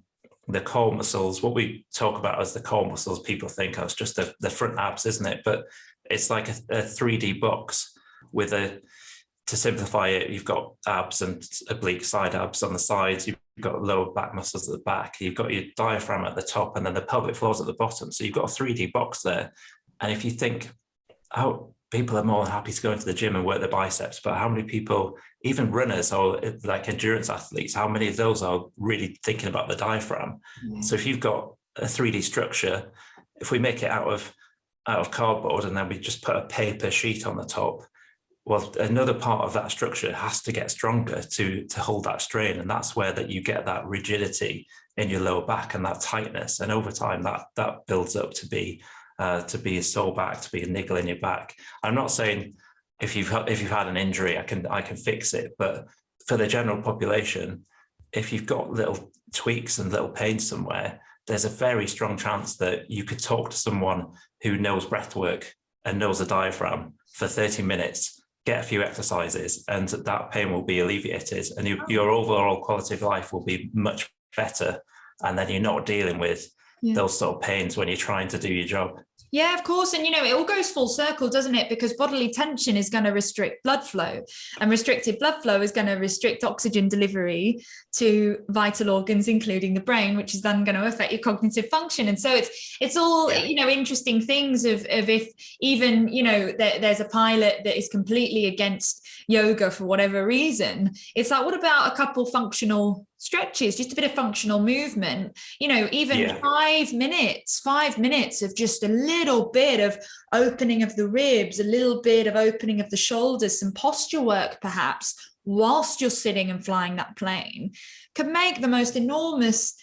core muscles, what we talk about as the core muscles, people think, oh, it's just the front abs, isn't it? But it's like a 3D box with to simplify it, you've got abs and oblique side abs on the sides, you've got lower back muscles at the back, you've got your diaphragm at the top, and then the pelvic floor's at the bottom. So you've got a 3D box there. And if you think, oh, people are more than happy to go into the gym and work their biceps, but how many people, even runners or like endurance athletes, how many of those are really thinking about the diaphragm? So if you've got a 3D structure, if we make it out of cardboard and then we just put a paper sheet on the top, well, another part of that structure has to get stronger to hold that strain, and that's where that you get that rigidity in your lower back and that tightness, and over time that builds up to be a sore back, to be a niggle in your back. I'm not saying if you've had an injury, I can fix it, but for the general population, if you've got little tweaks and little pains somewhere, there's a very strong chance that you could talk to someone who knows breath work and knows the diaphragm for 30 minutes, get a few exercises, and that pain will be alleviated, and your overall quality of life will be much better. And then you're not dealing with those sort of pains when you're trying to do your job. Yeah, of course. And, it all goes full circle, doesn't it? Because bodily tension is going to restrict blood flow, and restricted blood flow is going to restrict oxygen delivery to vital organs, including the brain, which is then going to affect your cognitive function. And so it's all, interesting things of if even, there's a pilot that is completely against yoga for whatever reason. It's like, what about a couple functional stretches, just a bit of functional movement, even 5 minutes of just a little bit of opening of the ribs, a little bit of opening of the shoulders, some posture work perhaps whilst you're sitting and flying that plane can make the most enormous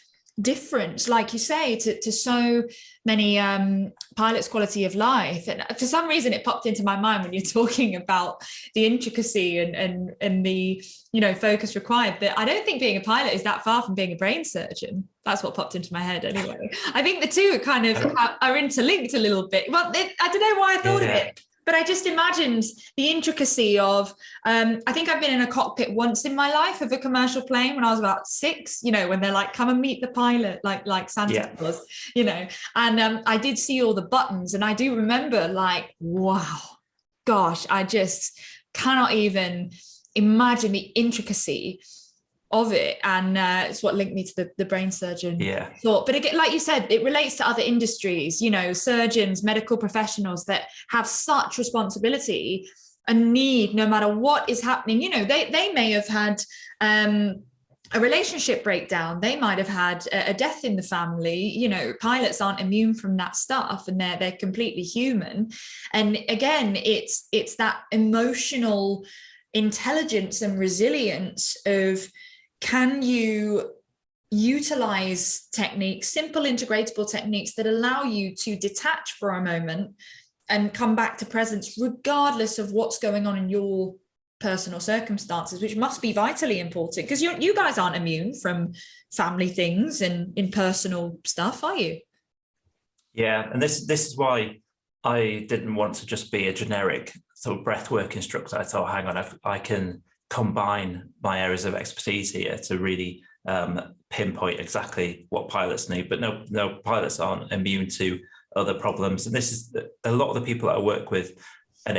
difference, like you say, to so many pilots' quality of life. And for some reason it popped into my mind when you're talking about the intricacy and the focus required, that I don't think being a pilot is that far from being a brain surgeon. That's what popped into my head anyway. I think the two kind of are interlinked a little bit. Well, I don't know why I thought of it, but I just imagined the intricacy of, I think I've been in a cockpit once in my life of a commercial plane when I was about 6, when they're like, come and meet the pilot, like Santa Claus, and I did see all the buttons, and I do remember like, wow, gosh, I just cannot even imagine the intricacy of it. And it's what linked me to the brain surgeon thought. But again, like you said, it relates to other industries, surgeons, medical professionals that have such responsibility and need, no matter what is happening. They may have had a relationship breakdown, they might have had a death in the family. Pilots aren't immune from that stuff, and they're completely human. And again, it's that emotional intelligence and resilience of, can you utilize techniques, simple integratable techniques that allow you to detach for a moment and come back to presence regardless of what's going on in your personal circumstances, which must be vitally important, because you guys aren't immune from family things and in personal stuff, are you? Yeah, and this is why I didn't want to just be a generic sort of breathwork instructor. I thought, hang on, I can combine my areas of expertise here to really pinpoint exactly what pilots need. But no, pilots aren't immune to other problems. And this is a lot of the people that I work with. And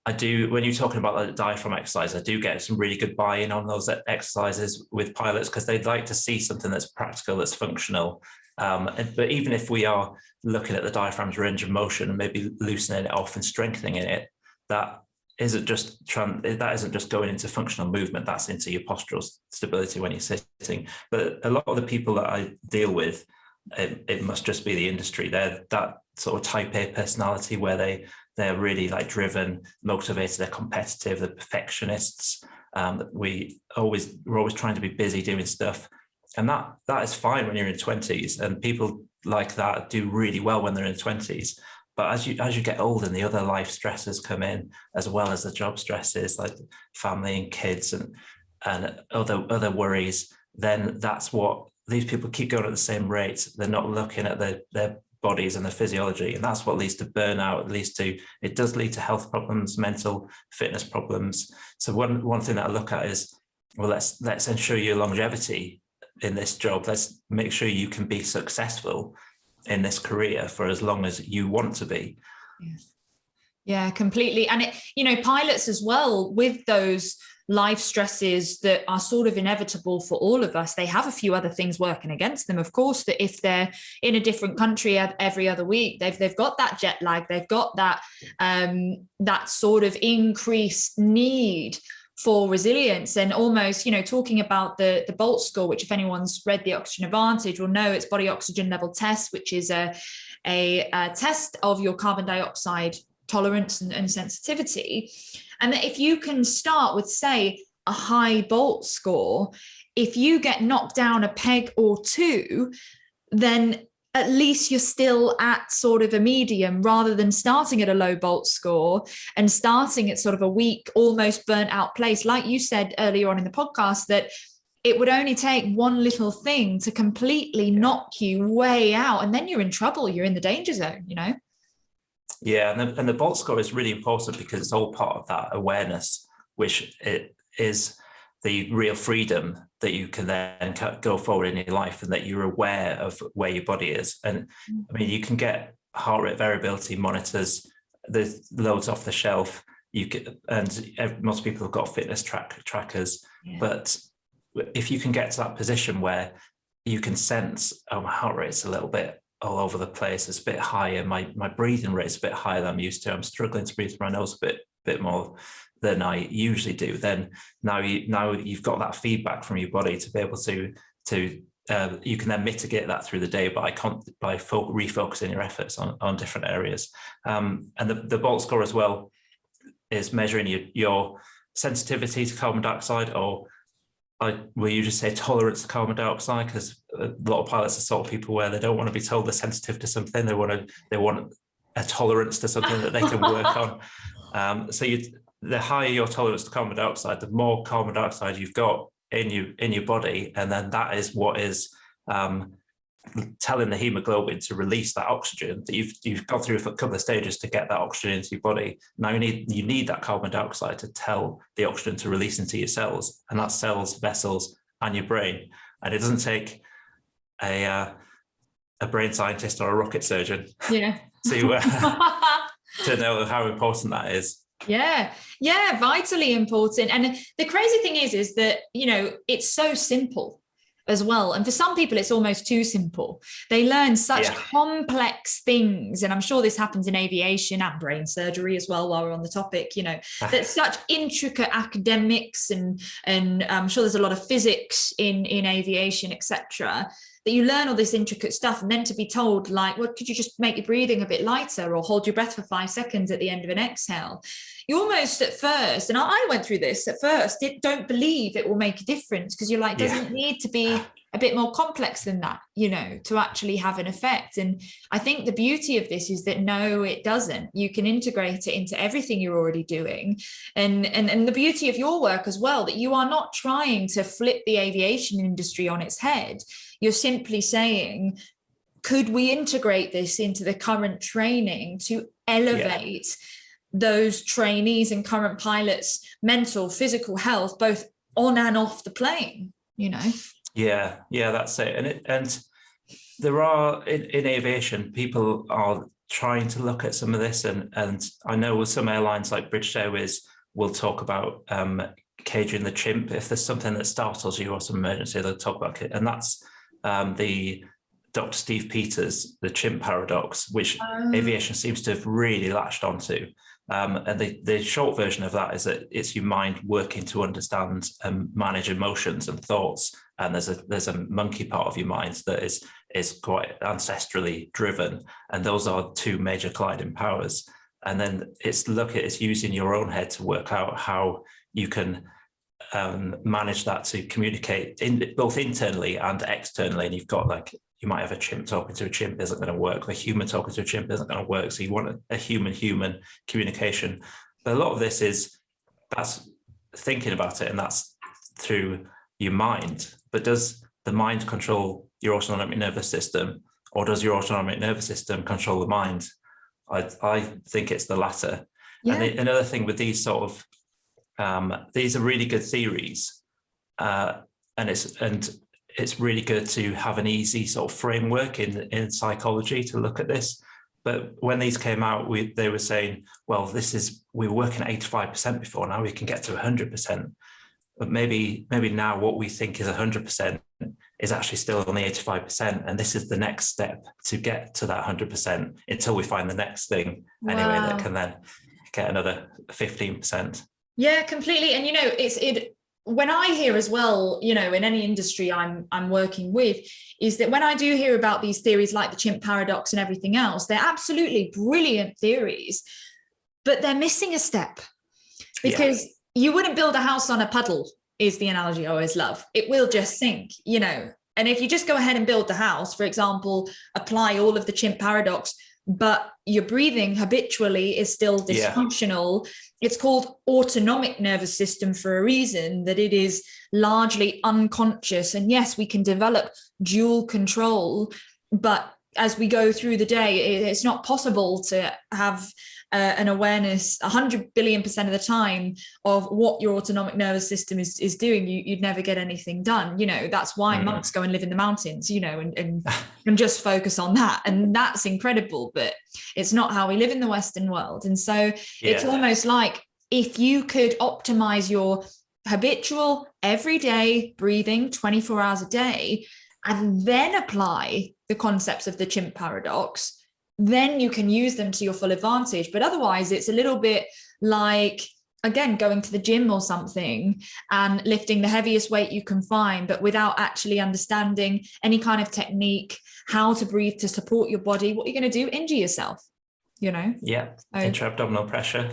I do, when you're talking about the diaphragm exercise, I do get some really good buy-in on those exercises with pilots, because they'd like to see something that's practical, that's functional. But even if we are looking at the diaphragm's range of motion and maybe loosening it off and strengthening it, that isn't just going into functional movement, that's into your postural stability when you're sitting. But a lot of the people that I deal with, it must just be the industry. They're that sort of type A personality where they're really like driven, motivated, they're competitive, they're perfectionists. We're always trying to be busy doing stuff. And that is fine when you're in 20s, and people like that do really well when they're in 20s. But as you get older and the other life stresses come in, as well as the job stresses like family and kids and other worries, then that's what these people keep going at the same rate. They're not looking at their bodies and their physiology, and that's what leads to burnout. It does lead to health problems, mental fitness problems. So one thing that I look at is, well, let's ensure your longevity in this job. Let's make sure you can be successful in this career for as long as you want to be. Yeah, completely. And pilots as well, with those life stresses that are sort of inevitable for all of us, they have a few other things working against them. Of course, that if they're in a different country every other week, they've got that jet lag, they've got that that sort of increased need for resilience. And almost, talking about the BOLT score, which if anyone's read The Oxygen Advantage will know, it's body oxygen level test, which is a test of your carbon dioxide tolerance and sensitivity. And that if you can start with, say, a high BOLT score, if you get knocked down a peg or two, then at least you're still at sort of a medium, rather than starting at a low BOLT score and starting at sort of a weak, almost burnt out place. Like you said earlier on in the podcast, that it would only take one little thing to completely knock you way out, and then you're in trouble. You're in the danger zone, Yeah, and the BOLT score is really important because it's all part of that awareness, which it is the real freedom that you can then go forward in your life, and that you're aware of where your body is. And I mean, you can get heart rate variability monitors. There's loads off the shelf. Most people have got fitness trackers, but if you can get to that position where you can sense, oh, my heart rate's a little bit all over the place, it's a bit higher, my breathing rate's a bit higher than I'm used to, I'm struggling to breathe through my nose a bit more than I usually do, then now you've got that feedback from your body to be able to you can then mitigate that through the day by refocusing your efforts on different areas. And the BOLT score as well is measuring your sensitivity to carbon dioxide, or will you just say tolerance to carbon dioxide? Because a lot of pilots are sort of people where they don't want to be told they're sensitive to something. They want a tolerance to something that they can work on. The higher your tolerance to carbon dioxide, the more carbon dioxide you've got in your body, and then that is what is telling the hemoglobin to release that oxygen that you've gone through a couple of stages to get that oxygen into your body. Now you need that carbon dioxide to tell the oxygen to release into your cells, and that's cells, vessels, and your brain. And it doesn't take a brain scientist or a rocket surgeon to know how important that is. Yeah, vitally important. And the crazy thing is that, it's so simple as well. And for some people, it's almost too simple. They learn such complex things. And I'm sure this happens in aviation and brain surgery as well, while we're on the topic, that such intricate academics and I'm sure there's a lot of physics in aviation, etc., that you learn all this intricate stuff, and then to be told, like, well, could you just make your breathing a bit lighter or hold your breath for 5 seconds at the end of an exhale? You almost at first, and I went through this at first, don't believe it will make a difference, because you're like, doesn't it need to be a bit more complex than that, to actually have an effect? And I think the beauty of this is that no, it doesn't. You can integrate it into everything you're already doing. And the beauty of your work as well, that you are not trying to flip the aviation industry on its head. You're simply saying, could we integrate this into the current training to elevate those trainees and current pilots' mental, physical health, both on and off the plane, Yeah, that's it. And there are, in aviation, people are trying to look at some of this. And I know with some airlines like British Airways will talk about caging the chimp. If there's something that startles you or some emergency, they'll talk about it. And that's the Dr. Steve Peters, the Chimp Paradox, which aviation seems to have really latched onto. And the short version of that is that it's your mind working to understand and manage emotions and thoughts. And there's a monkey part of your mind that is quite ancestrally driven. And those are two major colliding powers. And then it's using your own head to work out how you can manage that to communicate both internally and externally. And you've got you might have a chimp talking to a chimp isn't going to work. A human talking to a chimp isn't going to work. So you want a human-human communication. But a lot of this that's thinking about it, and that's through your mind. But does the mind control your autonomic nervous system, or does your autonomic nervous system control the mind? I think it's the latter. Yeah. And another thing with these sort of these are really good theories, and it's really good to have an easy sort of framework in psychology to look at this. But when these came out, they were saying, well, we were working at 85% before, now we can get to 100%. But maybe now what we think is 100% is actually still only 85%. And this is the next step to get to that 100% until we find the next thing anyway that can then get another 15%. Yeah, completely. And, when I hear as well, in any industry I'm working with, is that when I do hear about these theories like the Chimp Paradox and everything else, they're absolutely brilliant theories, but they're missing a step, because you wouldn't build a house on a puddle, is the analogy I always love. It will just sink, And if you just go ahead and build the house, for example, apply all of the Chimp Paradox, but your breathing habitually is still dysfunctional. It's called autonomic nervous system for a reason, that it is largely unconscious. And yes, we can develop dual control, but as we go through the day, it's not possible to have an awareness 100 billion% of the time of what your autonomic nervous system is doing. You'd never get anything done. That's why monks go and live in the mountains, and just focus on that. And that's incredible, but it's not how we live in the Western world. And so it's almost like if you could optimize your habitual everyday breathing 24 hours a day, and then apply the concepts of the Chimp Paradox, then you can use them to your full advantage. But otherwise, it's a little bit like, again, going to the gym or something and lifting the heaviest weight you can find, but without actually understanding any kind of technique, how to breathe to support your body. What you're going to do, injure yourself, intra-abdominal pressure.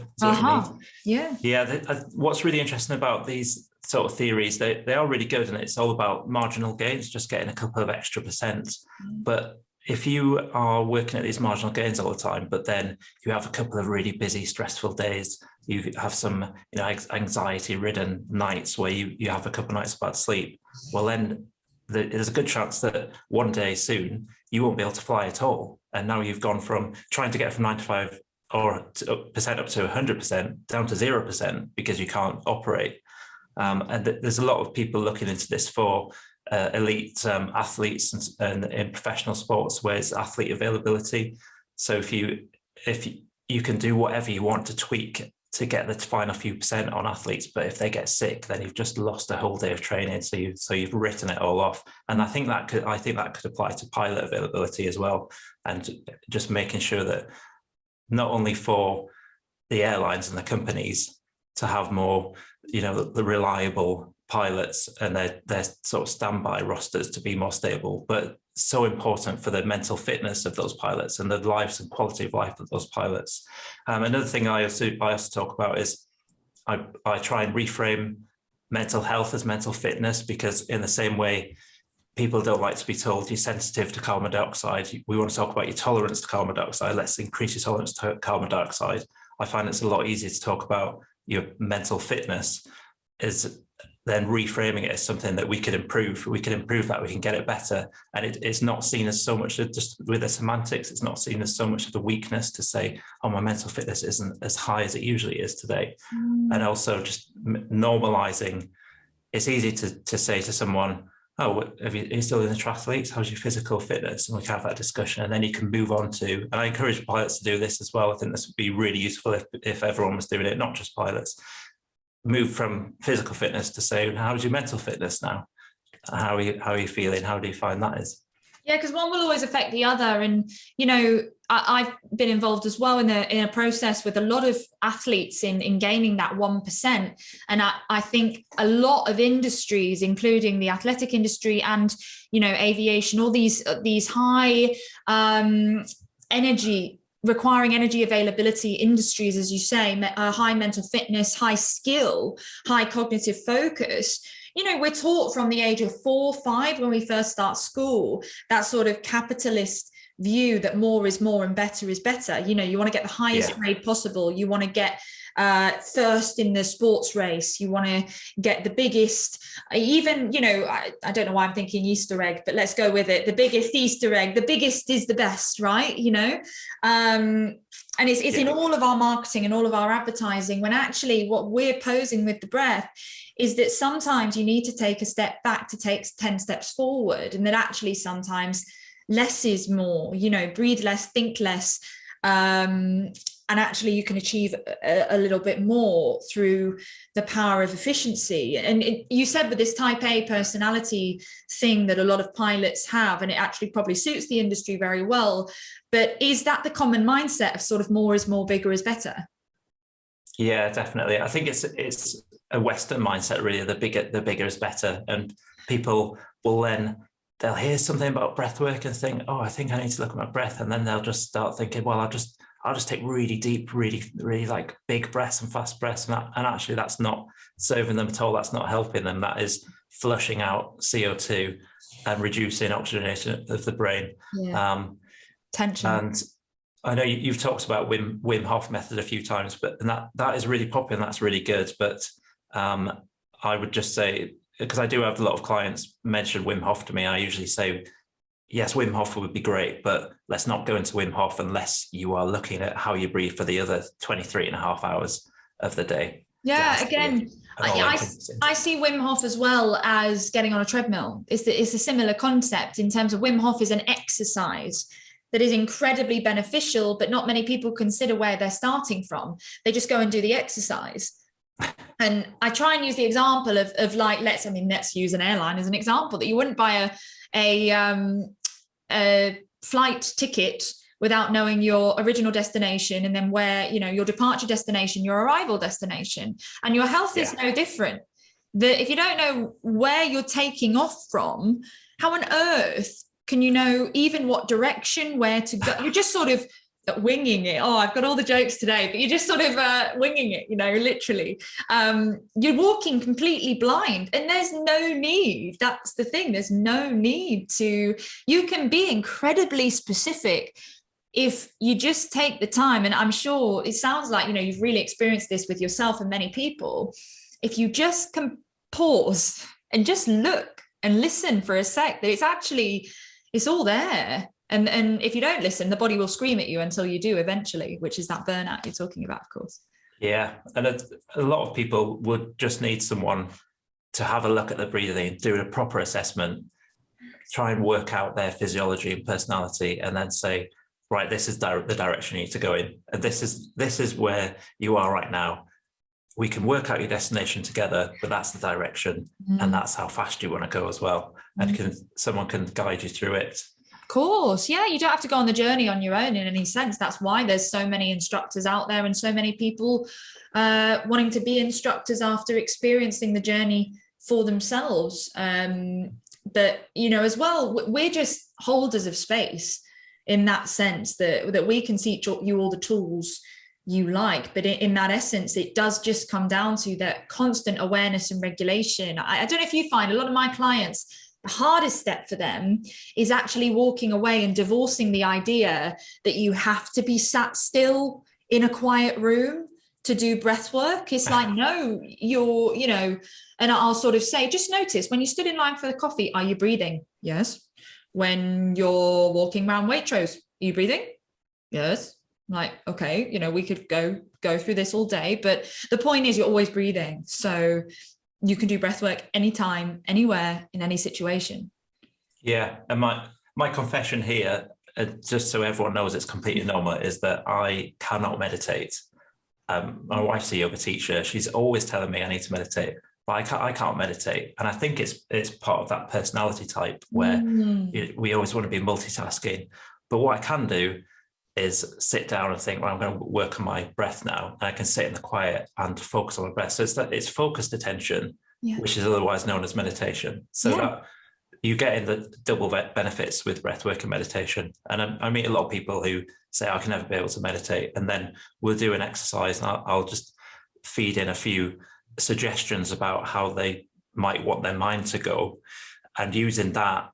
What's really interesting about these sort of theories, they are really good, and it's all about marginal gains, just getting a couple of extra %. But if you are working at these marginal gains all the time, but then you have a couple of really busy, stressful days, you have some anxiety ridden nights where you have a couple of nights of bad sleep, well then there's a good chance that one day soon you won't be able to fly at all. And now you've gone from trying to get from 95% up to 100% down to 0% because you can't operate. And there's a lot of people looking into this for elite athletes and in professional sports, where it's athlete availability. So if you can do whatever you want to tweak to get the final few % on athletes, but if they get sick, then you've just lost a whole day of training. So you've written it all off. And I think that could apply to pilot availability as well, and just making sure that not only for the airlines and the companies to have more, the reliable pilots and their sort of standby rosters to be more stable, but so important for the mental fitness of those pilots and the lives and quality of life of those pilots. Another thing I also talk about is I try and reframe mental health as mental fitness, because in the same way people don't like to be told you're sensitive to carbon dioxide, we want to talk about your tolerance to carbon dioxide. Let's increase your tolerance to carbon dioxide. I find it's a lot easier to talk about your mental fitness is then reframing it as something that we can improve. We can improve that, we can get it better. And it's not seen as so much, just with the semantics, it's not seen as so much of the weakness to say, oh, my mental fitness isn't as high as it usually is today. And also just normalizing, it's easy to say to someone, oh, are you still in the triathletes? How's your physical fitness? And we can have that discussion, and then you can move on to, and I encourage pilots to do this as well. I think this would be really useful if everyone was doing it, not just pilots. Move from physical fitness to say, how's your mental fitness now? How are you feeling? How do you find that is? Yeah, because one will always affect the other. And, I've been involved as well in a process with a lot of athletes in gaining that 1%. And I think a lot of industries, including the athletic industry and, aviation, all these high requiring energy availability industries, as you say, high mental fitness, high skill, high cognitive focus. We're taught from the age of 4, 5, when we first start school, that sort of capitalist view that more is more and better is better. You want to get the highest grade possible. You want to get first in the sports race. You want to get the biggest, even, I don't know why I'm thinking Easter egg, but let's go with it. The biggest Easter egg, the biggest is the best, right? And it's in all of our marketing and all of our advertising, when actually what we're posing with the breath is that sometimes you need to take a step back to take 10 steps forward, and that actually sometimes less is more, breathe less, think less, and actually you can achieve a little bit more through the power of efficiency. And you said with this type A personality thing that a lot of pilots have, and it actually probably suits the industry very well, but is that the common mindset of sort of more is more, bigger is better? Yeah, definitely. I think it's a Western mindset, really. The bigger is better. And people will they'll hear something about breath work and think, oh, I think I need to look at my breath. And then they'll just start thinking, well, I'll just take really deep, really, really like big breaths and fast breaths. And actually that's not serving them at all. That's not helping them. That is flushing out CO2 and reducing oxygenation of the brain. Tension. And I know you've talked about Wim Hof method a few times, but that is really popular and that's really good. But I would just say, because I do have a lot of clients mention Wim Hof to me, I usually say, yes, Wim Hof would be great, but let's not go into Wim Hof unless you are looking at how you breathe for the other 23 and a half hours of the day. Yeah, again, I see Wim Hof as well as getting on a treadmill. It's a similar concept in terms of Wim Hof is an exercise that is incredibly beneficial, but not many people consider where they're starting from. They just go and do the exercise. And I try and use the example of like, let's use an airline as an example, that you wouldn't buy a flight ticket without knowing your original destination, and then where, your departure destination, your arrival destination, and your health is no different. That if you don't know where you're taking off from, how on earth can you know even what direction, where to go? You're just sort of winging it. Oh, I've got all the jokes today, but you're just sort of winging it, literally. You're walking completely blind, and there's no need. That's the thing. There's no need to, you can be incredibly specific if you just take the time. And I'm sure it sounds like, you've really experienced this with yourself and many people. If you just can pause and just look and listen for a sec, that it's all there. And if you don't listen, the body will scream at you until you do eventually, which is that burnout you're talking about, of course. Yeah. And a lot of people would just need someone to have a look at the breathing, do a proper assessment, try and work out their physiology and personality, and then say, right, this is the direction you need to go in. And this is where you are right now. We can work out your destination together, but that's the direction. And that's how fast you want to go as well. And someone can guide you through it. Of course, yeah, you don't have to go on the journey on your own in any sense. That's why there's so many instructors out there and so many people wanting to be instructors after experiencing the journey for themselves. But, as well, we're just holders of space in that sense, that we can teach you all the tools you like. But in that essence, it does just come down to that constant awareness and regulation. I don't know if you find a lot of my clients, the hardest step for them is actually walking away and divorcing the idea that you have to be sat still in a quiet room to do breath work. It's like, no, you're, and I'll sort of say, just notice when you stood in line for the coffee, are you breathing? Yes. When you're walking around Waitrose, are you breathing? Yes. Like, okay, we could go through this all day, but the point is you're always breathing. So you can do breath work anytime, anywhere, in any situation. Yeah. And my confession here, just so everyone knows it's completely normal, is that I cannot meditate. My wife's a yoga teacher. She's always telling me I need to meditate, but I can't meditate. And I think it's part of that personality type where we always want to be multitasking. But what I can do is sit down and think, well, I'm going to work on my breath now. And I can sit in the quiet and focus on my breath. So it's focused attention, which is otherwise known as meditation. So that you get in the double benefits with breath work and meditation. And I meet a lot of people who say, I can never be able to meditate. And then we'll do an exercise and I'll just feed in a few suggestions about how they might want their mind to go. And using that,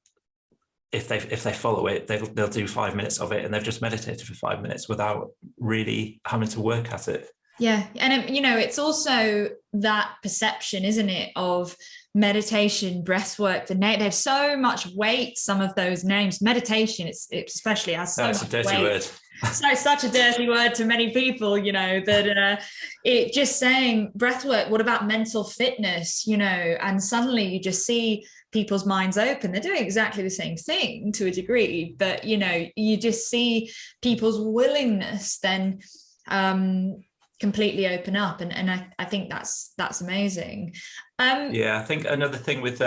if they follow it, they'll do 5 minutes of it, and they've just meditated for 5 minutes without really having to work at it. Yeah. And, it's also that perception, isn't it, of meditation, breath work, there's so much weight, some of those names. Meditation, it especially has so much weight. That's a dirty word. So it's such a dirty word to many people, that it just saying breath work, what about mental fitness, and suddenly you just see people's minds open. They're doing exactly the same thing to a degree, but, you just see people's willingness then completely open up. And I think that's amazing. I think another thing with,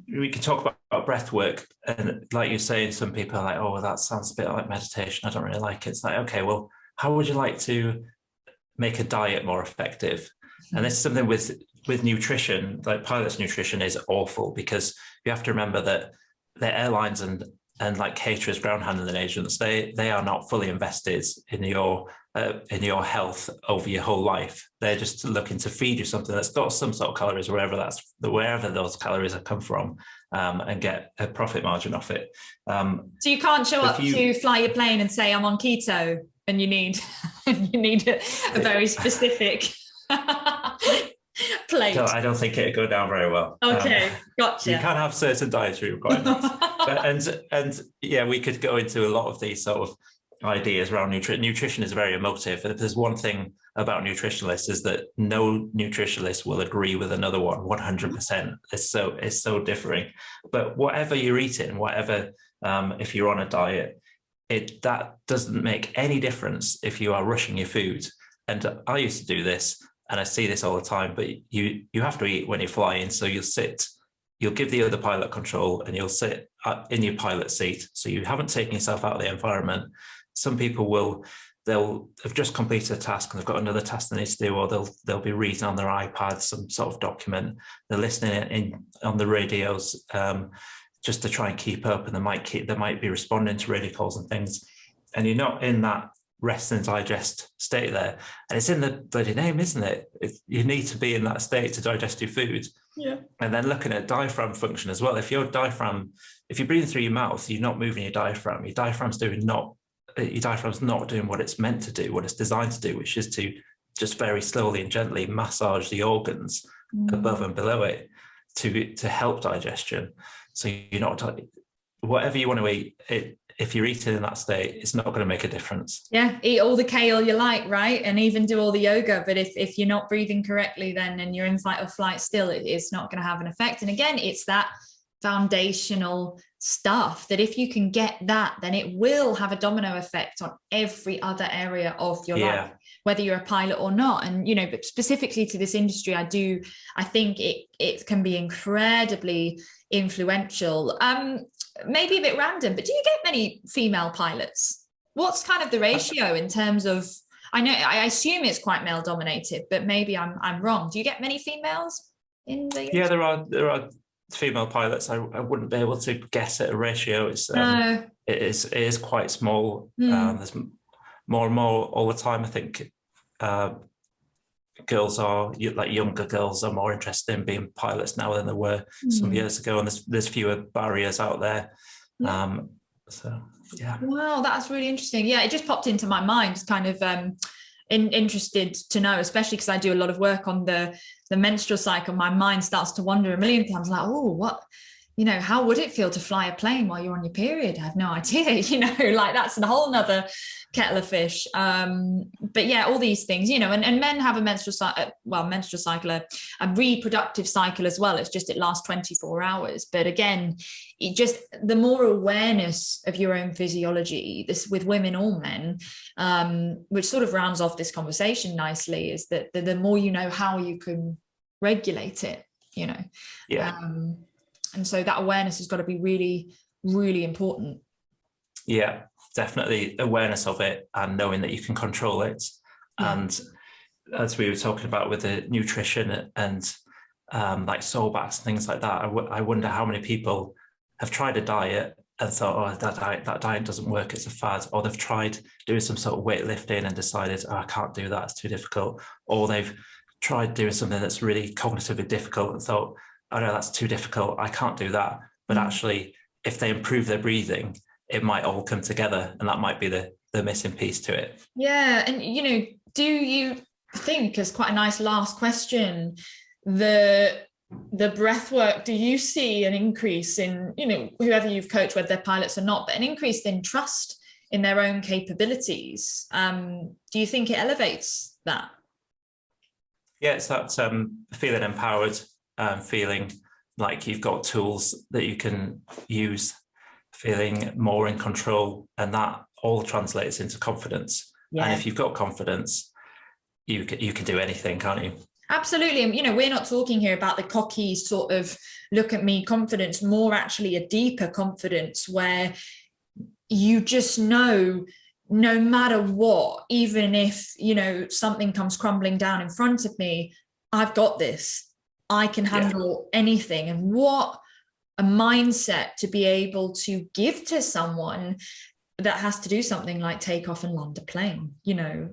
we can talk about breath work, and like you're saying, some people are like, oh, that sounds a bit like meditation. I don't really like it. It's like, okay, well, how would you like to make a diet more effective? And this is something with nutrition, like pilots' nutrition is awful, because you have to remember that the airlines and like caterers, ground handling agents, they are not fully invested in your health over your whole life. They're just looking to feed you something that's got some sort of calories, wherever those calories have come from, and get a profit margin off it. So you can't show up to fly your plane and say I'm on keto, and you need a very specific plate. I don't think it'd go down very well. Okay, gotcha. You can have certain dietary requirements, and yeah, we could go into a lot of these sort of ideas around nutrition. Nutrition is very emotive, and if there's one thing about nutritionalists is that no nutritionalist will agree with another one 100%. It's so differing. But whatever you're eating, whatever, if you're on a diet, that doesn't make any difference if you are rushing your food. And I used to do this, and I see this all the time, but you have to eat when you're flying. So you'll give the other pilot control, and you'll sit in your pilot seat. So you haven't taken yourself out of the environment. Some people they'll have just completed a task and they've got another task they need to do, or they'll be reading on their iPad some sort of document. They're listening on the radios just to try and keep up, and they might be responding to radio calls and things. And you're not in that rest and digest state there. And it's in the bloody name, isn't it? You need to be in that state to digest your food. Yeah. And then looking at diaphragm function as well. If you're breathing through your mouth, you're not moving your diaphragm. Your diaphragm's not doing what it's meant to do, what it's designed to do, which is to just very slowly and gently massage the organs above and below it to help digestion. So you're not, whatever you want to eat, if you're eating in that state, it's not going to make a difference. Yeah, eat all the kale you like, right? And even do all the yoga. But if you're not breathing correctly, then and you're in fight or flight still, it's not going to have an effect. And again, it's that foundational stuff that if you can get that, then it will have a domino effect on every other area of your life, whether you're a pilot or not. And, you know, but specifically to this industry, I think it can be incredibly influential. Maybe a bit random, but do you get many female pilots? What's kind of the ratio in terms of, I assume it's quite male dominated, but maybe I'm wrong. Do you get many females in the industry? Yeah, there are female pilots. I wouldn't be able to guess at a ratio. It is quite small. There's more and more all the time. I think younger girls are more interested in being pilots now than there were some years ago, and there's fewer barriers out there. So yeah. Wow, that's really interesting. Yeah, it just popped into my mind, kind of interested to know, especially because I do a lot of work on the menstrual cycle. My mind starts to wander a million times, like, oh, what, you know, how would it feel to fly a plane while you're on your period? I have no idea, you know, like that's a whole nother kettle of fish. But yeah, all these things, you know, and men have a menstrual cycle, a reproductive cycle as well. It's just, it lasts 24 hours. But again, the more awareness of your own physiology, this with women or men, which sort of rounds off this conversation nicely, is that the more you know how you can regulate it, you know. Yeah. And so that awareness has got to be really, really important. Yeah, definitely awareness of it and knowing that you can control it. Yeah. And as we were talking about with the nutrition and like soul baths and things like that, I wonder how many people have tried a diet and thought, oh, that diet doesn't work, it's a fad. Or they've tried doing some sort of weightlifting and decided, oh, I can't do that, it's too difficult. Or they've tried doing something that's really cognitively difficult and thought, oh no, that's too difficult, I can't do that. But actually, if they improve their breathing, it might all come together, and that might be the missing piece to it. Yeah, and you know, do you think, as quite a nice last question, the breath work, do you see an increase in, you know, whoever you've coached, whether they're pilots or not, but an increase in trust in their own capabilities? Do you think it elevates that? Yeah, it's that feeling empowered, feeling like you've got tools that you can use, feeling more in control, and that all translates into confidence. Yeah. And if you've got confidence, you can do anything, can't you? Absolutely. And, you know, we're not talking here about the cocky sort of look at me confidence, more actually a deeper confidence where you just know, no matter what, even if, you know, something comes crumbling down in front of me, I've got this. I can handle anything. And what a mindset to be able to give to someone that has to do something like take off and land a plane, you know,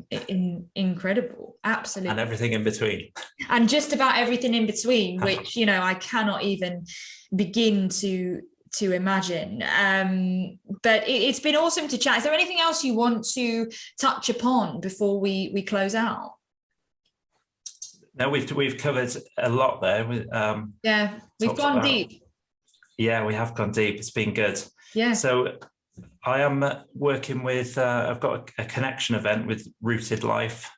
incredible. Absolutely. And everything in between. And just about everything in between, which, you know, I cannot even begin to imagine. But it's been awesome to chat. Is there anything else you want to touch upon before we close out? No, we've covered a lot there. Yeah, we've gone deep. Yeah, we have gone deep. It's been good. Yeah. So I am working with, I've got a connection event with Rooted Life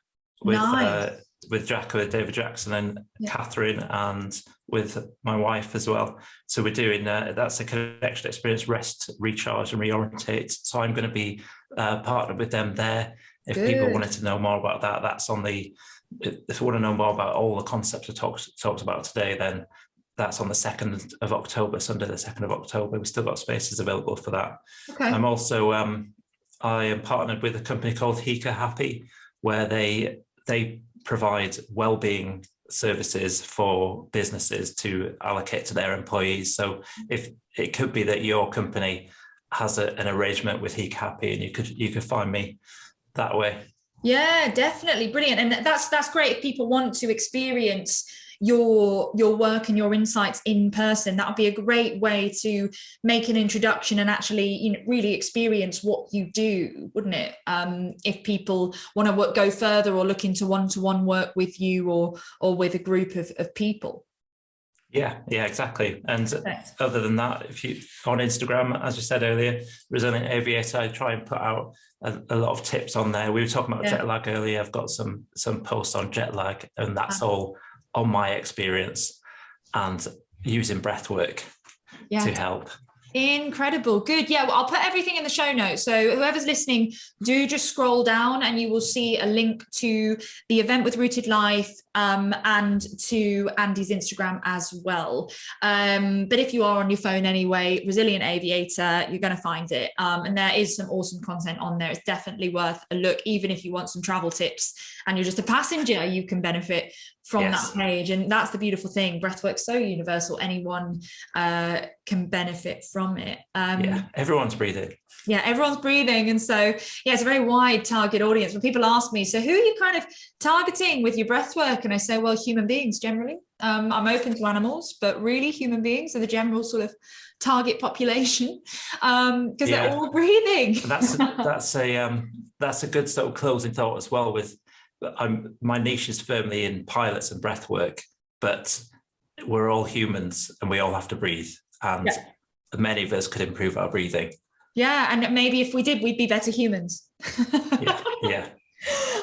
with David Jackson and Catherine, and with my wife as well. So we're doing, that's a connection experience, rest, recharge and reorientate. So I'm going to be partnered with them there. If people wanted to know more about that, that's on the, if you want to know more about all the concepts we talked about today, then that's on the 2nd of October, Sunday the 2nd of October. We've still got spaces available for that. Okay. I'm also, I am partnered with a company called Hika Happy, where they provide well-being services for businesses to allocate to their employees. So if it could be that your company has an arrangement with Hika Happy, and you could find me that way. Yeah, definitely. Brilliant. And that's great if people want to experience your work and your insights in person. That would be a great way to make an introduction and actually, really experience what you do, wouldn't it? If people want to go further or look into one-to-one work with you or with a group of people. Yeah, exactly. And other than that, if you on Instagram, as you said earlier, Resilient Aviator, I try and put out a lot of tips on there. We were talking about jet lag earlier. I've got some posts on jet lag, and that's all on my experience and using breath work to help. Incredible. Good. Yeah, well, I'll put everything in the show notes. So whoever's listening, do just scroll down and you will see a link to the event with Rooted Life and to Andy's Instagram as well. But if you are on your phone anyway, Resilient Aviator, you're going to find it. And there is some awesome content on there. It's definitely worth a look. Even if you want some travel tips and you're just a passenger, you can benefit from that page. And that's the beautiful thing. Breathwork's so universal. Anyone can benefit from it. Everyone's breathing. Yeah, everyone's breathing. And so, it's a very wide target audience. When people ask me, so who are you kind of targeting with your breath work? And I say, well, human beings generally. I'm open to animals, but really human beings are the general sort of target population because they're all breathing. That's a good sort of closing thought as well. With my niche is firmly in pilots and breath work, but we're all humans and we all have to breathe. And many of us could improve our breathing. Yeah, and maybe if we did, we'd be better humans. Yeah.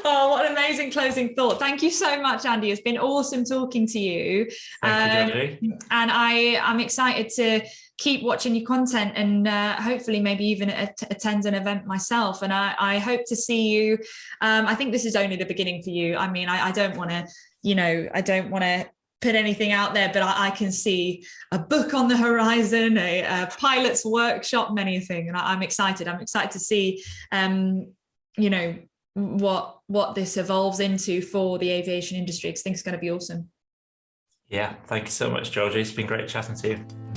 Oh, what an amazing closing thought. Thank you so much, Andy. It's been awesome talking to you. Thank you, Georgie. And I'm excited to keep watching your content and hopefully maybe even attend an event myself. And I hope to see you. I think this is only the beginning for you. I mean, I don't want to, put anything out there, but I can see a book on the horizon, a pilot's workshop, many a thing. And I'm excited. I'm excited to see, what this evolves into for the aviation industry, because I think it's going to be awesome. Yeah, thank you so much, Georgie. It's been great chatting to you.